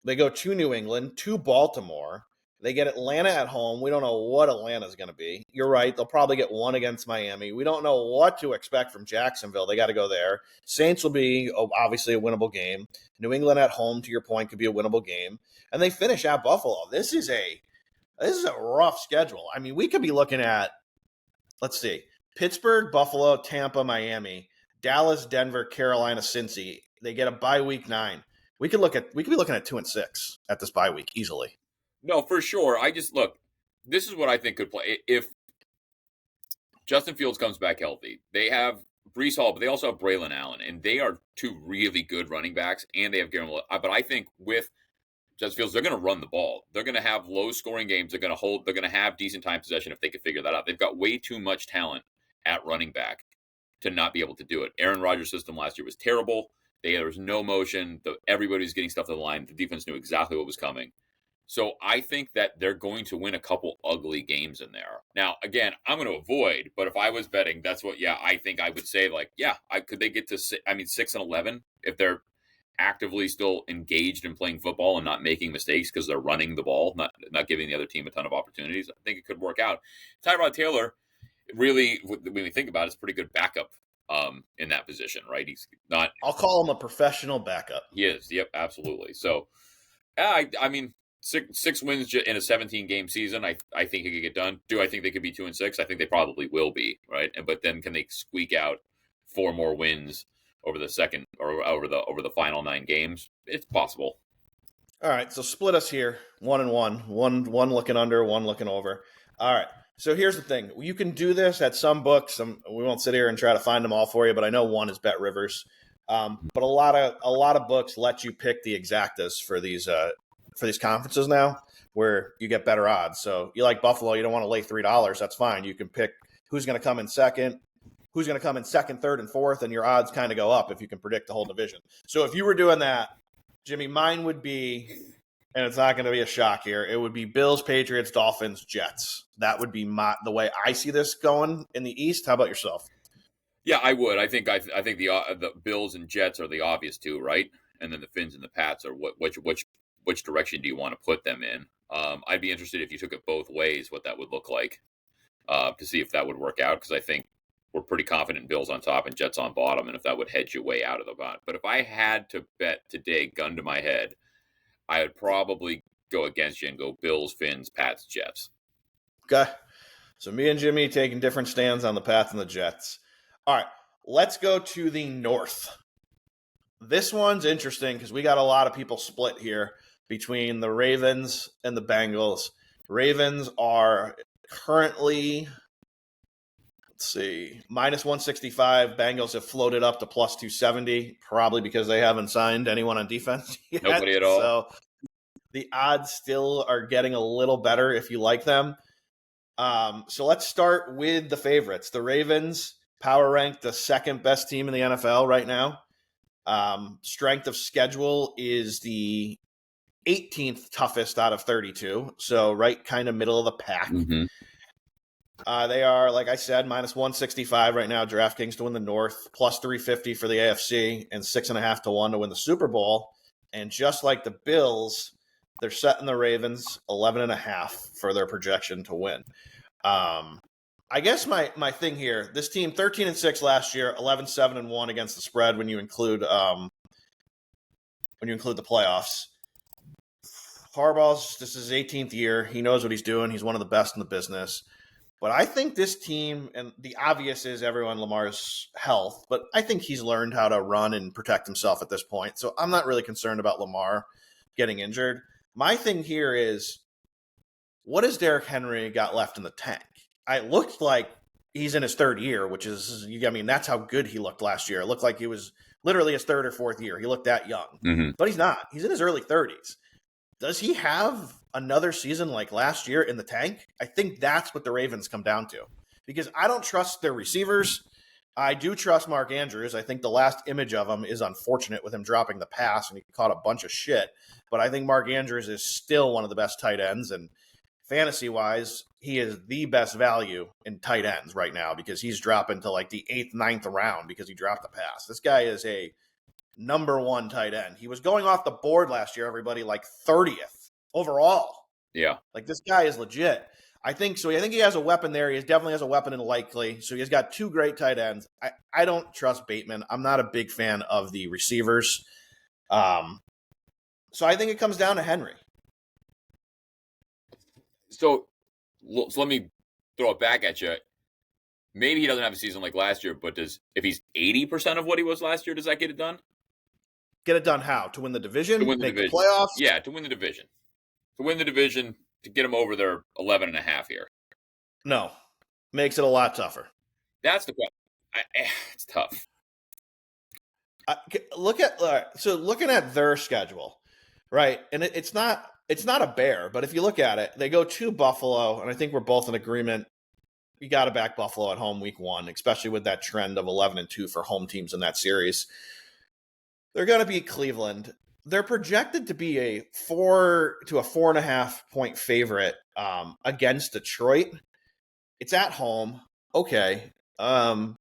They go to New England, to Baltimore. They get Atlanta at home. We don't know what Atlanta's going to be. You're right. They'll probably get one against Miami. We don't know what to expect from Jacksonville. They got to go there. Saints will be obviously a winnable game. New England at home, to your point, could be a winnable game. And they finish at Buffalo. This is a rough schedule. I mean, we could be looking at, let's see, Pittsburgh, Buffalo, Tampa, Miami, Dallas, Denver, Carolina, Cincy. They get a bye week 9. We could be looking at 2-6 at this bye week easily. No, for sure. This is what I think could play. If Justin Fields comes back healthy, they have Breece Hall, but they also have Braylon Allen, and they are two really good running backs, and they have Guillermo. But I think with Justin Fields, they're going to run the ball. They're going to have low-scoring games. They're going to have decent time possession if they can figure that out. They've got way too much talent at running back to not be able to do it. Aaron Rodgers' system last year was terrible. There was no motion. Everybody was getting stuff to the line. The defense knew exactly what was coming. So I think that they're going to win a couple ugly games in there. Now, again, I'm going to avoid, but if I was betting, that's what, I think I would say, could they get to, 6-11 if they're actively still engaged in playing football and not making mistakes because they're running the ball, not giving the other team a ton of opportunities. I think it could work out. Tyrod Taylor, really, when we think about it, is a pretty good backup in that position, right? He's not. I'll call him a professional backup. He is. Yep, absolutely. So, I mean, six wins in a 17-game season, I think it could get done. Do I think they could be 2-6? I think they probably will be, right? But then can they squeak out 4 more wins over the second or over the final 9 games? It's possible. All right, so split us here, 1-1, one looking under, one looking over. All right, so here's the thing: you can do this at some books. We won't sit here and try to find them all for you, but I know one is Bet Rivers. But a lot of books let you pick the exactas for these conferences now, where you get better odds. So you like Buffalo, you don't want to lay $3. That's fine. You can pick who's going to come in second, who's going to come in second, third, and fourth, and your odds kind of go up if you can predict the whole division. So if you were doing that, Jimmy, mine would be, and it's not going to be a shock here, it would be Bills, Patriots, Dolphins, Jets. That would be the way I see this going in the East. How about yourself? Yeah, I would. I think the Bills and Jets are the obvious two, right? And then the Finns and the Pats are which direction do you want to put them in? I'd be interested if you took it both ways, what that would look like, to see if that would work out, because I think we're pretty confident Bills on top and Jets on bottom, and if that would hedge you way out of the bottom. But if I had to bet today, gun to my head, I would probably go against you and go Bills, Finns, Pats, Jets. Okay. So me and Jimmy taking different stands on the Pats and the Jets. All right, let's go to the North. This one's interesting because we got a lot of people split here between the Ravens and the Bengals. Ravens are currently, minus 165. Bengals have floated up to plus 270, probably because they haven't signed anyone on defense yet. Nobody at all. So the odds still are getting a little better if you like them. So let's start with the favorites. The Ravens, power ranked the second best team in the NFL right now. Strength of schedule is the 18th toughest out of 32. So right kind of middle of the pack. Mm-hmm. They are, like I said, minus 165 right now. DraftKings to win the North, plus 350 for the AFC, and 6.5 to 1 to win the Super Bowl. And just like the Bills, they're setting the Ravens 11.5 for their projection to win. I guess my thing here, this team 13-6 last year, 11-7-1 against the spread when you include the playoffs. Harbaugh's, this is his 18th year. He knows what he's doing. He's one of the best in the business. But I think this team, and the obvious is everyone Lamar's health, but I think he's learned how to run and protect himself at this point. So I'm not really concerned about Lamar getting injured. My thing here is, what has Derrick Henry got left in the tank? it looked like he's in his third year, which is, I mean, that's how good he looked last year. It looked like he was literally his third or fourth year. He looked that young, but he's not. He's in his early 30s. Does he have another season like last year in the tank? I think that's what the Ravens come down to, because I don't trust their receivers. I do trust Mark Andrews. I think the last image of him is unfortunate with him dropping the pass and he caught a bunch of shit. But I think Mark Andrews is still one of the best tight ends. And fantasy-wise, he is the best value in tight ends right now because he's dropping to like the 8th, 9th round because he dropped the pass. This guy is a number one tight end. He was going off the board last year, everybody, like 30th overall. Yeah. Like, this guy is legit. I think so. I think he has a weapon there. He definitely has a weapon in Likely. So he's got two great tight ends. I don't trust Bateman. I'm not a big fan of the receivers. So I think it comes down to Henry. So let me throw it back at you. Maybe he doesn't have a season like last year, but if he's 80% of what he was last year, does that get it done? Get it done how? To win the division? To win the Make division. The playoffs? Yeah, to win the division. To win the division, to get him over their 11.5 here. No. Makes it a lot tougher. That's the question. It's tough. Looking at their schedule, right? And it's not a bear, but if you look at it, they go to Buffalo, and I think we're both in agreement. You got to back Buffalo at home week 1, especially with that trend of 11-2 for home teams in that series. They're going to beat Cleveland. They're projected to be a 4 to a 4.5 point favorite against Detroit. It's at home. Okay. Look,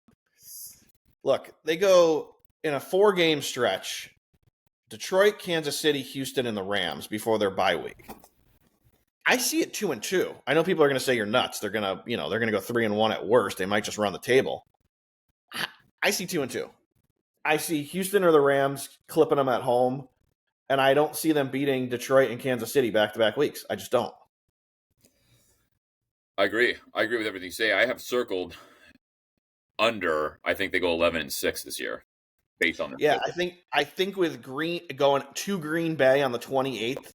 they go in a 4-game stretch. Detroit, Kansas City, Houston, and the Rams before their bye week. I see it 2-2. I know people are going to say you're nuts. They're going to go 3-1 at worst. They might just run the table. I see 2-2. I see Houston or the Rams clipping them at home, and I don't see them beating Detroit and Kansas City back-to-back weeks. I just don't. I agree. I agree with everything you say. I have circled under. I think they go 11-6 this year, based on their schedule. I think with going to Green Bay on the 28th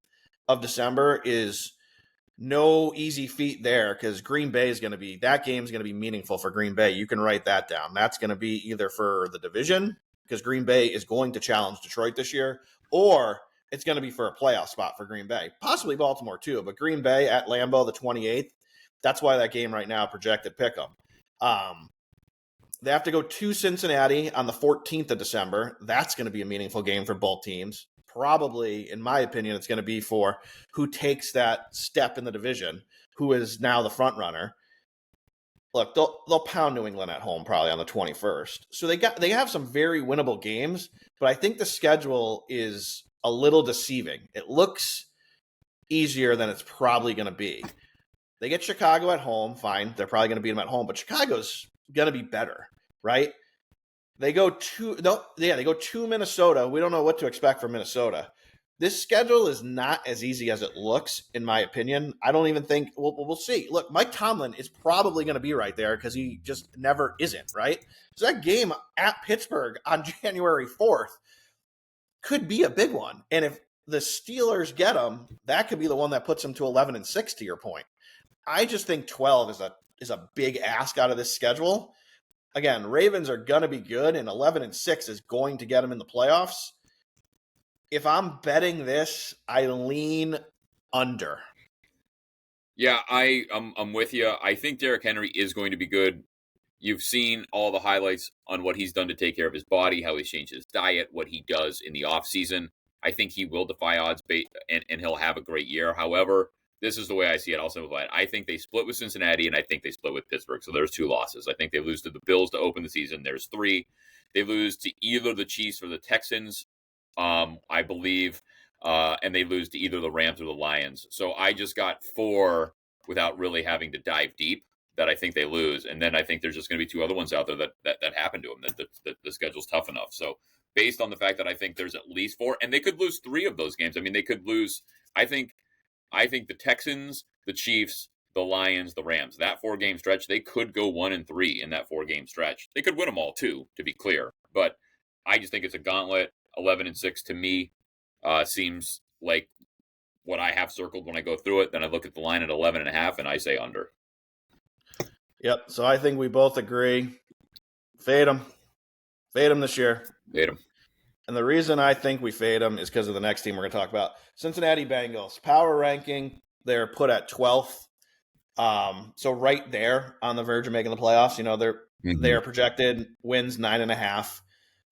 of December is no easy feat there, because Green Bay is going to be, that game is going to be meaningful for Green Bay. You can write that down. That's going to be either for the division, because Green Bay is going to challenge Detroit this year, or it's going to be for a playoff spot for Green Bay. Possibly Baltimore too, but Green Bay at Lambeau the 28th, that's why that game right now projected pick 'em. They have to go to Cincinnati on the 14th of December. That's going to be a meaningful game for both teams. Probably, in my opinion, it's going to be for who takes that step in the division, who is now the front runner. Look, they'll pound New England at home probably on the 21st. So they have some very winnable games, but I think the schedule is a little deceiving. It looks easier than it's probably going to be. They get Chicago at home, fine. They're probably going to beat them at home, but Chicago's going to be better, right? They go to Minnesota. We don't know what to expect from Minnesota. This schedule is not as easy as it looks, in my opinion. I don't even think we'll see. Look, Mike Tomlin is probably going to be right there because he just never isn't, right? So that game at Pittsburgh on January 4th could be a big one. And if the Steelers get them, that could be the one that puts them to 11-6, to your point. I just think 12 is a big ask out of this schedule. Again, Ravens are going to be good, and 11-6 is going to get them in the playoffs. If I'm betting this, I lean under. Yeah, I'm with you. I think Derrick Henry is going to be good. You've seen all the highlights on what he's done to take care of his body, how he's changed his diet, what he does in the offseason. I think he will defy odds, and he'll have a great year. However, this is the way I see it. I'll simplify it. I think they split with Cincinnati, and I think they split with Pittsburgh. So there's 2 losses. I think they lose to the Bills to open the season. There's 3. They lose to either the Chiefs or the Texans, I believe, and they lose to either the Rams or the Lions. So I just got 4 without really having to dive deep that I think they lose. And then I think there's just going to be 2 other ones out there that happen to them, that the schedule's tough enough. So based on the fact that I think there's at least 4, and they could lose 3 of those games. I mean, they could lose, I think the Texans, the Chiefs, the Lions, the Rams, that 4-game stretch, they could go 1-3 in that 4-game stretch. They could win them all too, to be clear. But I just think it's a gauntlet. 11-6 to me seems like what I have circled when I go through it. Then I look at the line at 11.5 and I say under. Yep. So I think we both agree. Fade them. Fade them this year. Hate him. And the reason I think we fade them is because of the next team we're going to talk about. Cincinnati Bengals. Power ranking, they're put at 12th. So right there on the verge of making the playoffs. They are projected wins 9.5.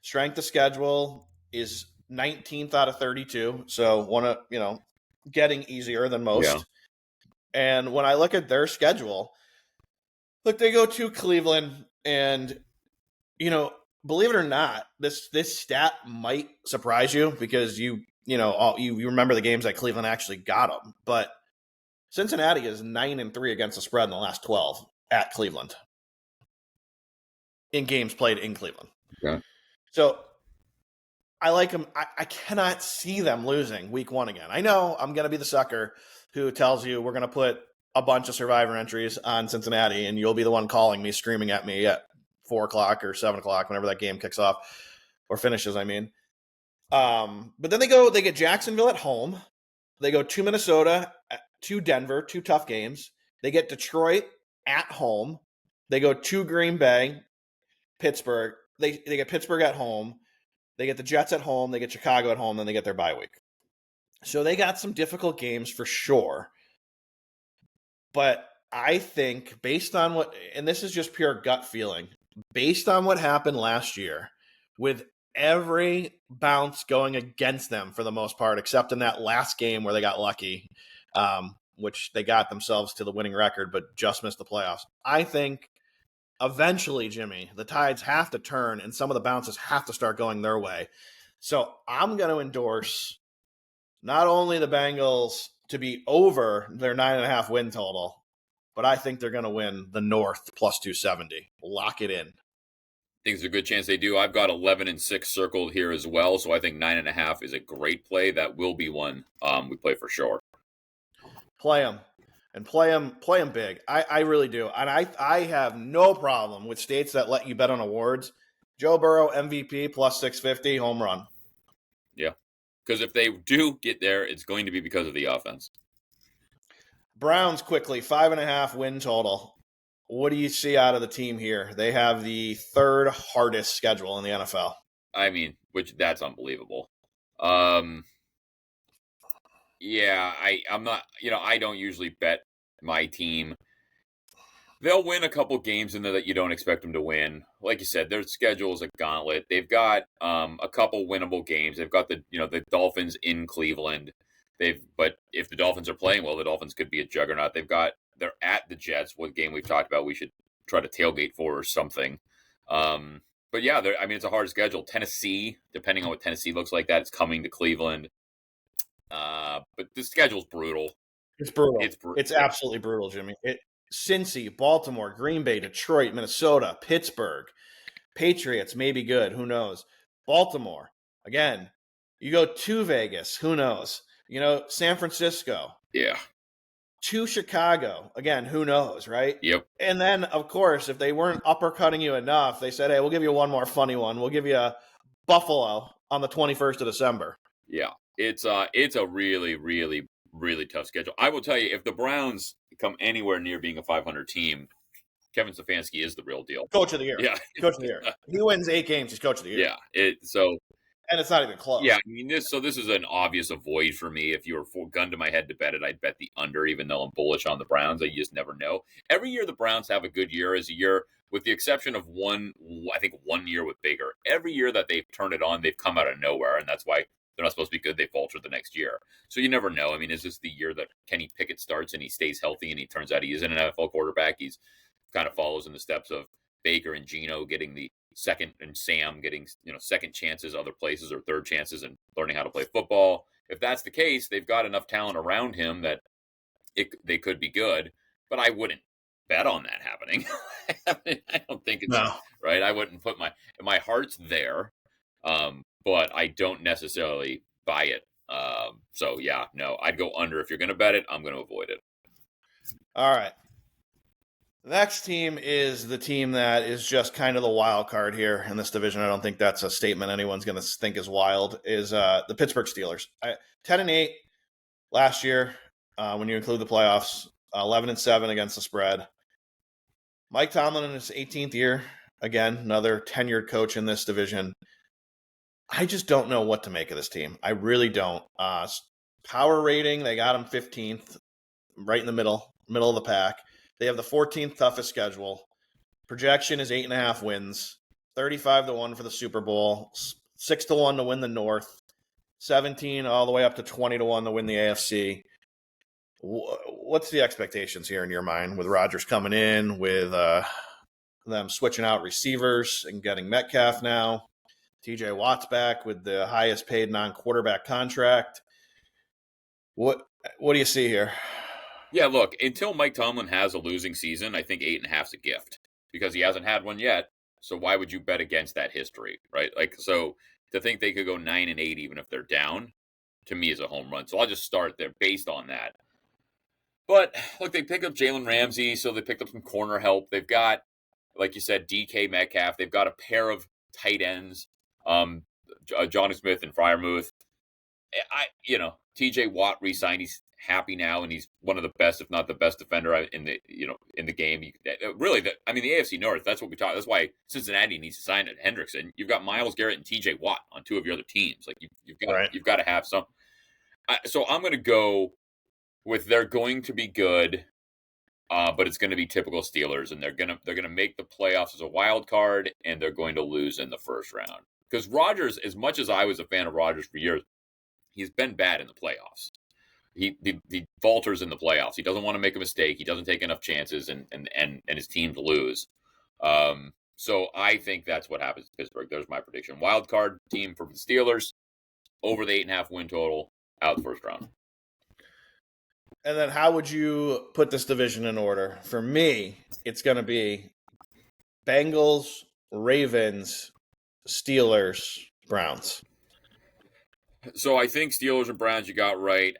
Strength of schedule is 19th out of 32. So getting easier than most. Yeah. And when I look at their schedule, look, they go to Cleveland, and believe it or not, this stat might surprise you because you remember the games that Cleveland actually got them, but Cincinnati is 9-3 against the spread in the last 12 at Cleveland in games played in Cleveland. Okay. So I like them. I cannot see them losing week 1 again. I know I'm going to be the sucker who tells you we're going to put a bunch of survivor entries on Cincinnati, and you'll be the one calling me, screaming at me at 4 o'clock or 7 o'clock, whenever that game kicks off or finishes, I mean. But then they get Jacksonville at home. They go to Minnesota, to Denver, 2 tough games. They get Detroit at home. They go to Green Bay, Pittsburgh. They get Pittsburgh at home. They get the Jets at home. They get Chicago at home. Then they get their bye week. So they got some difficult games for sure. But I think based on and this is just pure gut feeling, based on what happened last year, with every bounce going against them for the most part, except in that last game where they got lucky, which they got themselves to the winning record, but just missed the playoffs. I think eventually, Jimmy, the tides have to turn and some of the bounces have to start going their way. So I'm going to endorse not only the Bengals to be over their 9.5 win total, but I think they're going to win the North plus 270. Lock it in. I think there's a good chance they do. I've got 11-6 circled here as well, so I think 9.5 is a great play. That will be one we play for sure. Play them. And play them big. I really do. And I have no problem with states that let you bet on awards. Joe Burrow, MVP, plus 650, home run. Yeah. Because if they do get there, it's going to be because of the offense. Browns quickly, 5.5 win total. What do you see out of the team here? They have the 3rd hardest schedule in the NFL. I mean, that's unbelievable. Yeah, I'm not, I don't usually bet my team. They'll win a couple games in there that you don't expect them to win. Like you said, their schedule is a gauntlet. They've got a couple winnable games. They've got the Dolphins in Cleveland. But if the Dolphins are playing well, the Dolphins could be a juggernaut. They're at the Jets, what game we've talked about we should try to tailgate for or something. But yeah, it's a hard schedule. Tennessee, depending on what Tennessee looks like, it's coming to Cleveland. But the schedule's brutal. It's brutal. It's absolutely brutal, Jimmy. Cincy, Baltimore, Green Bay, Detroit, Minnesota, Pittsburgh, Patriots may be good. Who knows? Baltimore, again, you go to Vegas. Who knows? San Francisco. Yeah. To Chicago. Again, who knows, right? Yep. And then, of course, if they weren't uppercutting you enough, they said, hey, we'll give you one more funny one. We'll give you a Buffalo on the 21st of December. Yeah. It's a really, really, really tough schedule. I will tell you, if the Browns come anywhere near being a 500 team, Kevin Stefanski is the real deal. Coach of the year. Yeah. Coach of the year. He wins 8 games, he's coach of the year. Yeah. And it's not even close. Yeah, this is an obvious avoid for me. If you were gun to my head to bet it, I'd bet the under, even though I'm bullish on the Browns. I just never know. Every year the Browns have a good year is a year, with the exception of one year with Baker. Every year that they've turned it on, they've come out of nowhere, and that's why they're not supposed to be good. They falter the next year. So you never know. Is this the year that Kenny Pickett starts and he stays healthy and he turns out he is an NFL quarterback? He's kind of follows in the steps of Baker and Geno getting the second, and Sam getting second chances other places or third chances and learning how to play football. If that's the case, they've got enough talent around him that they could be good, but I wouldn't bet on that happening. I don't think it's right. I wouldn't put my heart's there, but I don't necessarily buy it. So yeah, no, I'd go under. If you're going to bet it, I'm going to avoid it. All right. The next team is the team that is just kind of the wild card here in this division. I don't think that's a statement anyone's going to think is wild, is the Pittsburgh Steelers. 10-8 last year when you include the playoffs, 11-7 against the spread. Mike Tomlin in his 18th year. Again, another tenured coach in this division. I just don't know what to make of this team. I really don't. Power rating, they got him 15th, right in the middle of the pack. They have the 14th toughest schedule. Projection is 8.5 wins, 35-1 for the Super Bowl, 6-1 to win the North, 17 all the way up to 20-1 to win the AFC. What's the expectations here in your mind with Rodgers coming in, with them switching out receivers and getting Metcalf now? TJ Watt's back with the highest paid non-quarterback contract. What do you see here? Yeah, look, until Mike Tomlin has a losing season, I think 8.5 is a gift because he hasn't had one yet. So why would you bet against that history, right? Like, so to think they could go 9-8 even if they're down, to me is a home run. So I'll just start there based on that. But look, they picked up Jalen Ramsey, so they picked up some corner help. They've got, like you said, DK Metcalf. They've got a pair of tight ends, Johnny Smith and Freiermuth. TJ Watt re-signed. He's happy now, and he's one of the best, if not the best defender in the game. The AFC North. That's what we talk. That's why Cincinnati needs to sign at Hendrickson. You've got Myles Garrett and TJ Watt on two of your other teams. Like you've got to have some. So I'm going to go with they're going to be good, but it's going to be typical Steelers, and they're gonna make the playoffs as a wild card, and they're going to lose in the first round. Because Rodgers, as much as I was a fan of Rodgers for years, he's been bad in the playoffs. He falters in the playoffs. He doesn't want to make a mistake. He doesn't take enough chances, and his teams lose. So I think that's what happens to Pittsburgh. There's my prediction. Wild card team for the Steelers, over the 8.5 win total, out the first round. And then how would you put this division in order? For me, it's going to be Bengals, Ravens, Steelers, Browns. So I think Steelers and Browns you got right.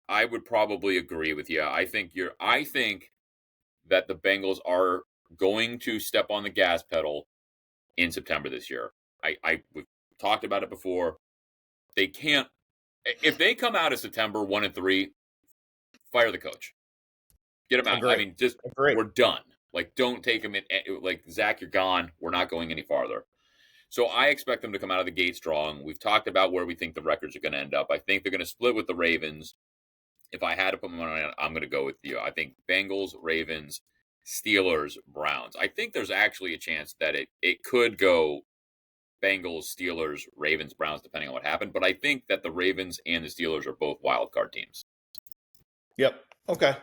I would probably agree with you. I think that the Bengals are going to step on the gas pedal in September this year. We've talked about it before. They can't. If they come out of September 1-3, fire the coach. Get him out. Agreed. I mean, just Agreed. We're done. Like, don't take him in. Like, Zach, you're gone. We're not going any farther. So I expect them to come out of the gate strong. We've talked about where we think the records are going to end up. I think they're going to split with the Ravens. If I had to put money on it, I'm going to go with you. I think Bengals, Ravens, Steelers, Browns. I think there's actually a chance that it could go Bengals, Steelers, Ravens, Browns, depending on what happened. But I think that the Ravens and the Steelers are both wild card teams. Yep. Okay.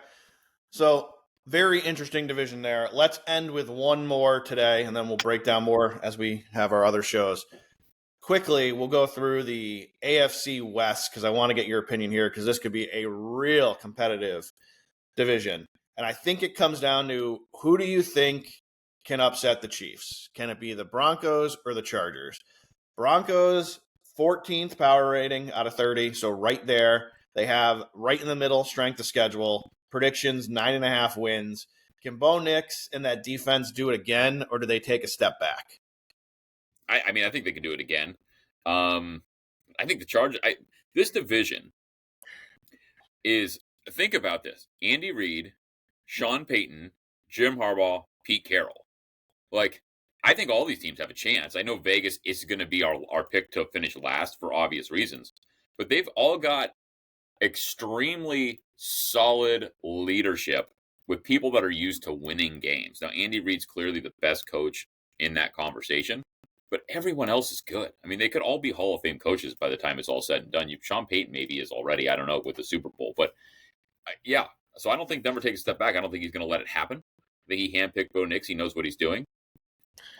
So very interesting division there. Let's end with one more today, and then we'll break down more as we have our other shows. Quickly, we'll go through the AFC West because I want to get your opinion here because this could be a real competitive division. And I think it comes down to who do you think can upset the Chiefs? Can it be the Broncos or the Chargers? Broncos, 14th power rating out of 30, so right there. They have right in the middle strength of schedule. Predictions, 9.5 wins. Can Bo Nix and that defense do it again, or do they take a step back? I think they can do it again. I think the Chargers, this division is, think about this. Andy Reid, Sean Payton, Jim Harbaugh, Pete Carroll. Like, I think all these teams have a chance. I know Vegas is going to be our pick to finish last for obvious reasons, but they've all got extremely solid leadership with people that are used to winning games. Now, Andy Reid's clearly the best coach in that conversation, but everyone else is good. I mean, they could all be Hall of Fame coaches by the time it's all said and done. Sean Payton maybe is already, I don't know, with the Super Bowl. But, yeah, so I don't think Denver takes a step back. I don't think he's going to let it happen. I think he handpicked Bo Nix. He knows what he's doing.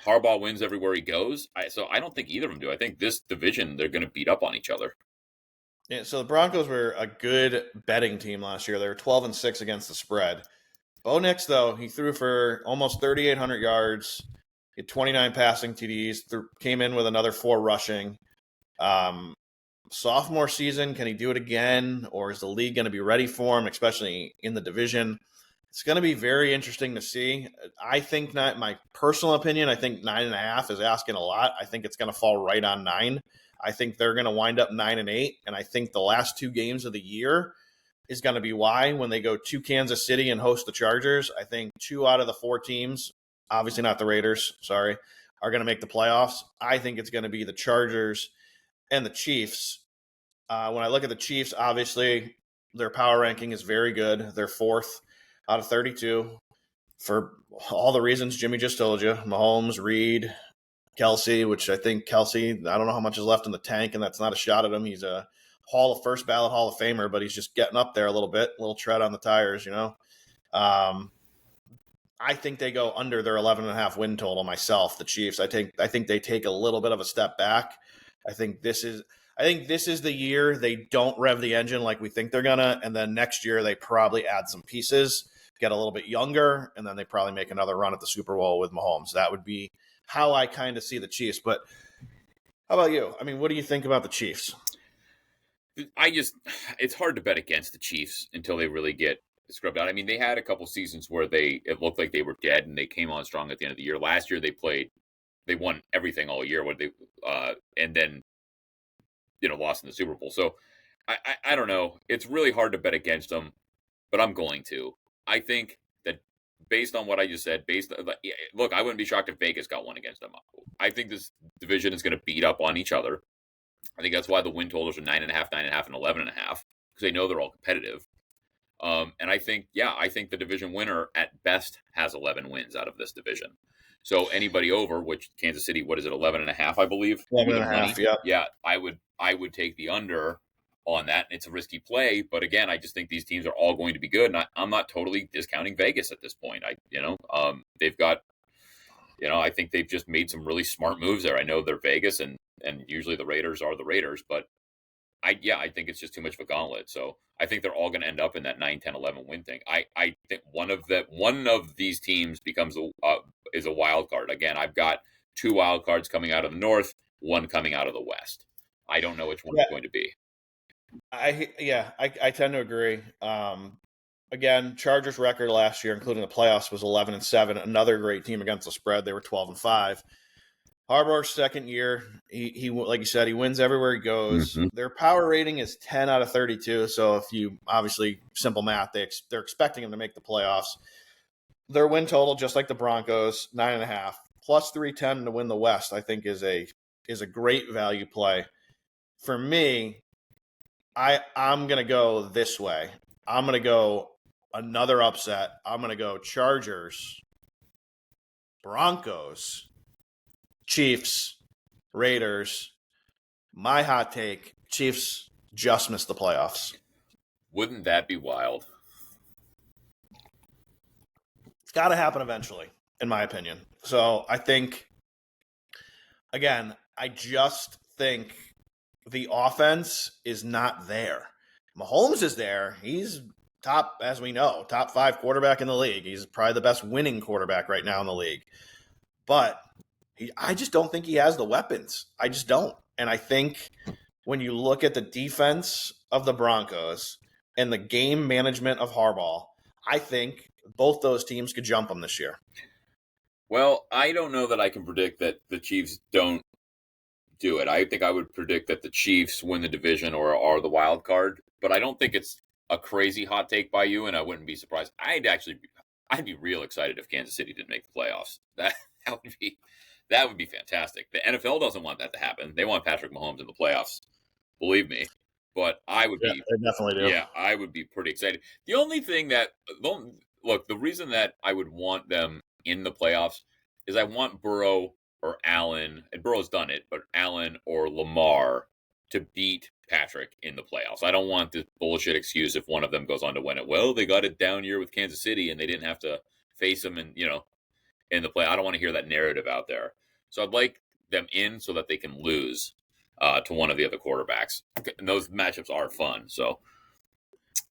Harbaugh wins everywhere he goes. So I don't think either of them do. I think this division, they're going to beat up on each other. Yeah, so the Broncos were a good betting team last year. They were 12-6 against the spread. Bo Nix, though, he threw for almost 3,800 yards. He had 29 passing TDs. Came in with another 4 rushing. Sophomore season, can he do it again? Or is the league going to be ready for him, especially in the division? It's going to be very interesting to see. I think, not my personal opinion, I think 9.5 is asking a lot. I think it's going to fall right on 9. I think they're going to wind up 9-8, and I think the last 2 games of the year is going to be why when they go to Kansas City and host the Chargers. I think 2 out of the 4 teams, obviously not the Raiders, sorry, are going to make the playoffs. I think it's going to be the Chargers and the Chiefs. When I look at the Chiefs, obviously their power ranking is very good. They're 4th out of 32 for all the reasons Jimmy just told you. Mahomes, Reed, Kelsey, which I think Kelsey, I don't know how much is left in the tank, and that's not a shot at him. He's a first ballot Hall of Famer, but he's just getting up there a little bit, a little tread on the tires, I think they go under their 11.5 win total myself, the Chiefs. I think they take a little bit of a step back. I think this is the year they don't rev the engine like we think they're gonna, and then next year they probably add some pieces, get a little bit younger, and then they probably make another run at the Super Bowl with Mahomes. That would be how I kind of see the Chiefs. But how about you? I mean, what do you think about the Chiefs? It's hard to bet against the Chiefs until they really get scrubbed out. I mean, they had a couple seasons where it looked like they were dead and they came on strong at the end of the year. Last year they won everything all year and then lost in the Super Bowl. So I don't know. It's really hard to bet against them, but I'm going to. I think that based on what I just said, look, I wouldn't be shocked if Vegas got one against them. I think this division is going to beat up on each other. I think that's why the win totals are 9.5, 9.5, and 11.5, because they know they're all competitive. And I think the division winner at best has 11 wins out of this division. So anybody over, which Kansas City, what is it, 11.5, I believe? 11.5, yeah. Yeah, I would take the under on that. It's a risky play, but again, I just think these teams are all going to be good. And I'm not totally discounting Vegas at this point. They've got, I think they've just made some really smart moves there. I know they're Vegas, and usually the Raiders are the Raiders, but I think it's just too much of a gauntlet. So I think they're all going to end up in that 9, 10, 11 win thing. I think one of these teams is a wild card. Again, I've got 2 wild cards coming out of the North, 1 coming out of the West. I don't know which one it's going to be. I tend to agree. Again, Chargers record last year, including the playoffs, was 11-7. Another great team against the spread. They were 12-5. Harbaugh's second year, he like you said, he wins everywhere he goes. Mm-hmm. Their power rating is 10 out of 32. So if you obviously simple math, they're expecting him to make the playoffs. Their win total, just like the Broncos, 9.5 plus 310 to win the West. I think is a great value play. For me, I'm gonna go this way. I'm gonna go another upset. I'm gonna go Chargers, Broncos, Chiefs, Raiders. My hot take, Chiefs just missed the playoffs. Wouldn't that be wild? It's got to happen eventually, in my opinion. So I think, again, I just think the offense is not there. Mahomes is there. He's top, as we know, top 5 quarterback in the league. He's probably the best winning quarterback right now in the league. But I just don't think he has the weapons. I just don't. And I think when you look at the defense of the Broncos and the game management of Harbaugh, I think both those teams could jump them this year. Well, I don't know that I can predict that the Chiefs don't do it. I think I would predict that the Chiefs win the division or are the wild card. But I don't think it's a crazy hot take by you, and I wouldn't be surprised. I'd be real excited if Kansas City didn't make the playoffs. That would be fantastic. The NFL doesn't want that to happen. They want Patrick Mahomes in the playoffs, believe me. But I would be. They definitely do. Yeah, I would be pretty excited. The only thing the reason that I would want them in the playoffs is I want Burrow or Allen, and Burrow's done it, but Allen or Lamar to beat Patrick in the playoffs. I don't want this bullshit excuse if one of them goes on to win it. Well, they got it down year with Kansas City and they didn't have to face them in the play. I don't want to hear that narrative out there. So I'd like them in so that they can lose to one of the other quarterbacks. And those matchups are fun. So,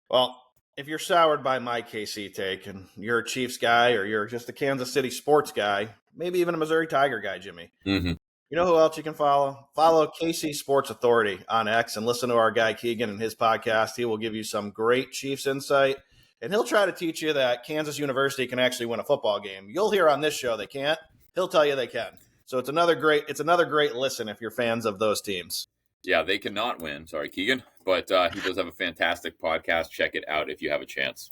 well, if you're soured by my KC take and you're a Chiefs guy or you're just a Kansas City sports guy, maybe even a Missouri Tiger guy, Jimmy, you know who else you can follow? Follow KC Sports Authority on X and listen to our guy Keegan and his podcast. He will give you some great Chiefs insight, and he'll try to teach you that Kansas University can actually win a football game. You'll hear on this show they can't. He'll tell you they can. So it's another great listen if you're fans of those teams. Yeah, they cannot win. Sorry, Keegan. But he does have a fantastic podcast. Check it out if you have a chance.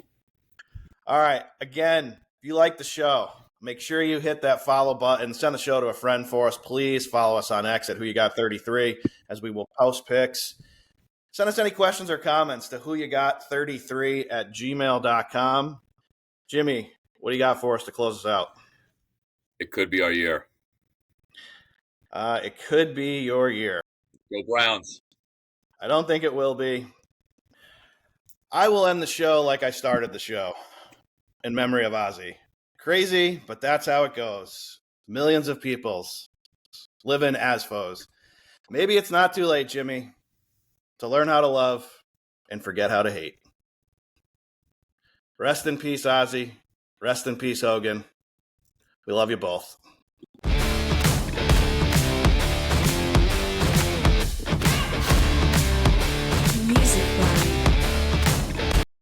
All right. Again, if you like the show, make sure you hit that follow button. Send the show to a friend for us. Please follow us on X at Who You Got 33 as we will post picks. Send us any questions or comments to whoyougot33@gmail.com. Jimmy, what do you got for us to close us out? It could be our year. It could be your year. Go Browns. I don't think it will be. I will end the show like I started the show, in memory of Ozzy. Crazy, but that's how it goes. Millions of peoples living as foes. Maybe it's not too late, Jimmy, to learn how to love and forget how to hate. Rest in peace, Ozzy. Rest in peace, Hogan. We love you both.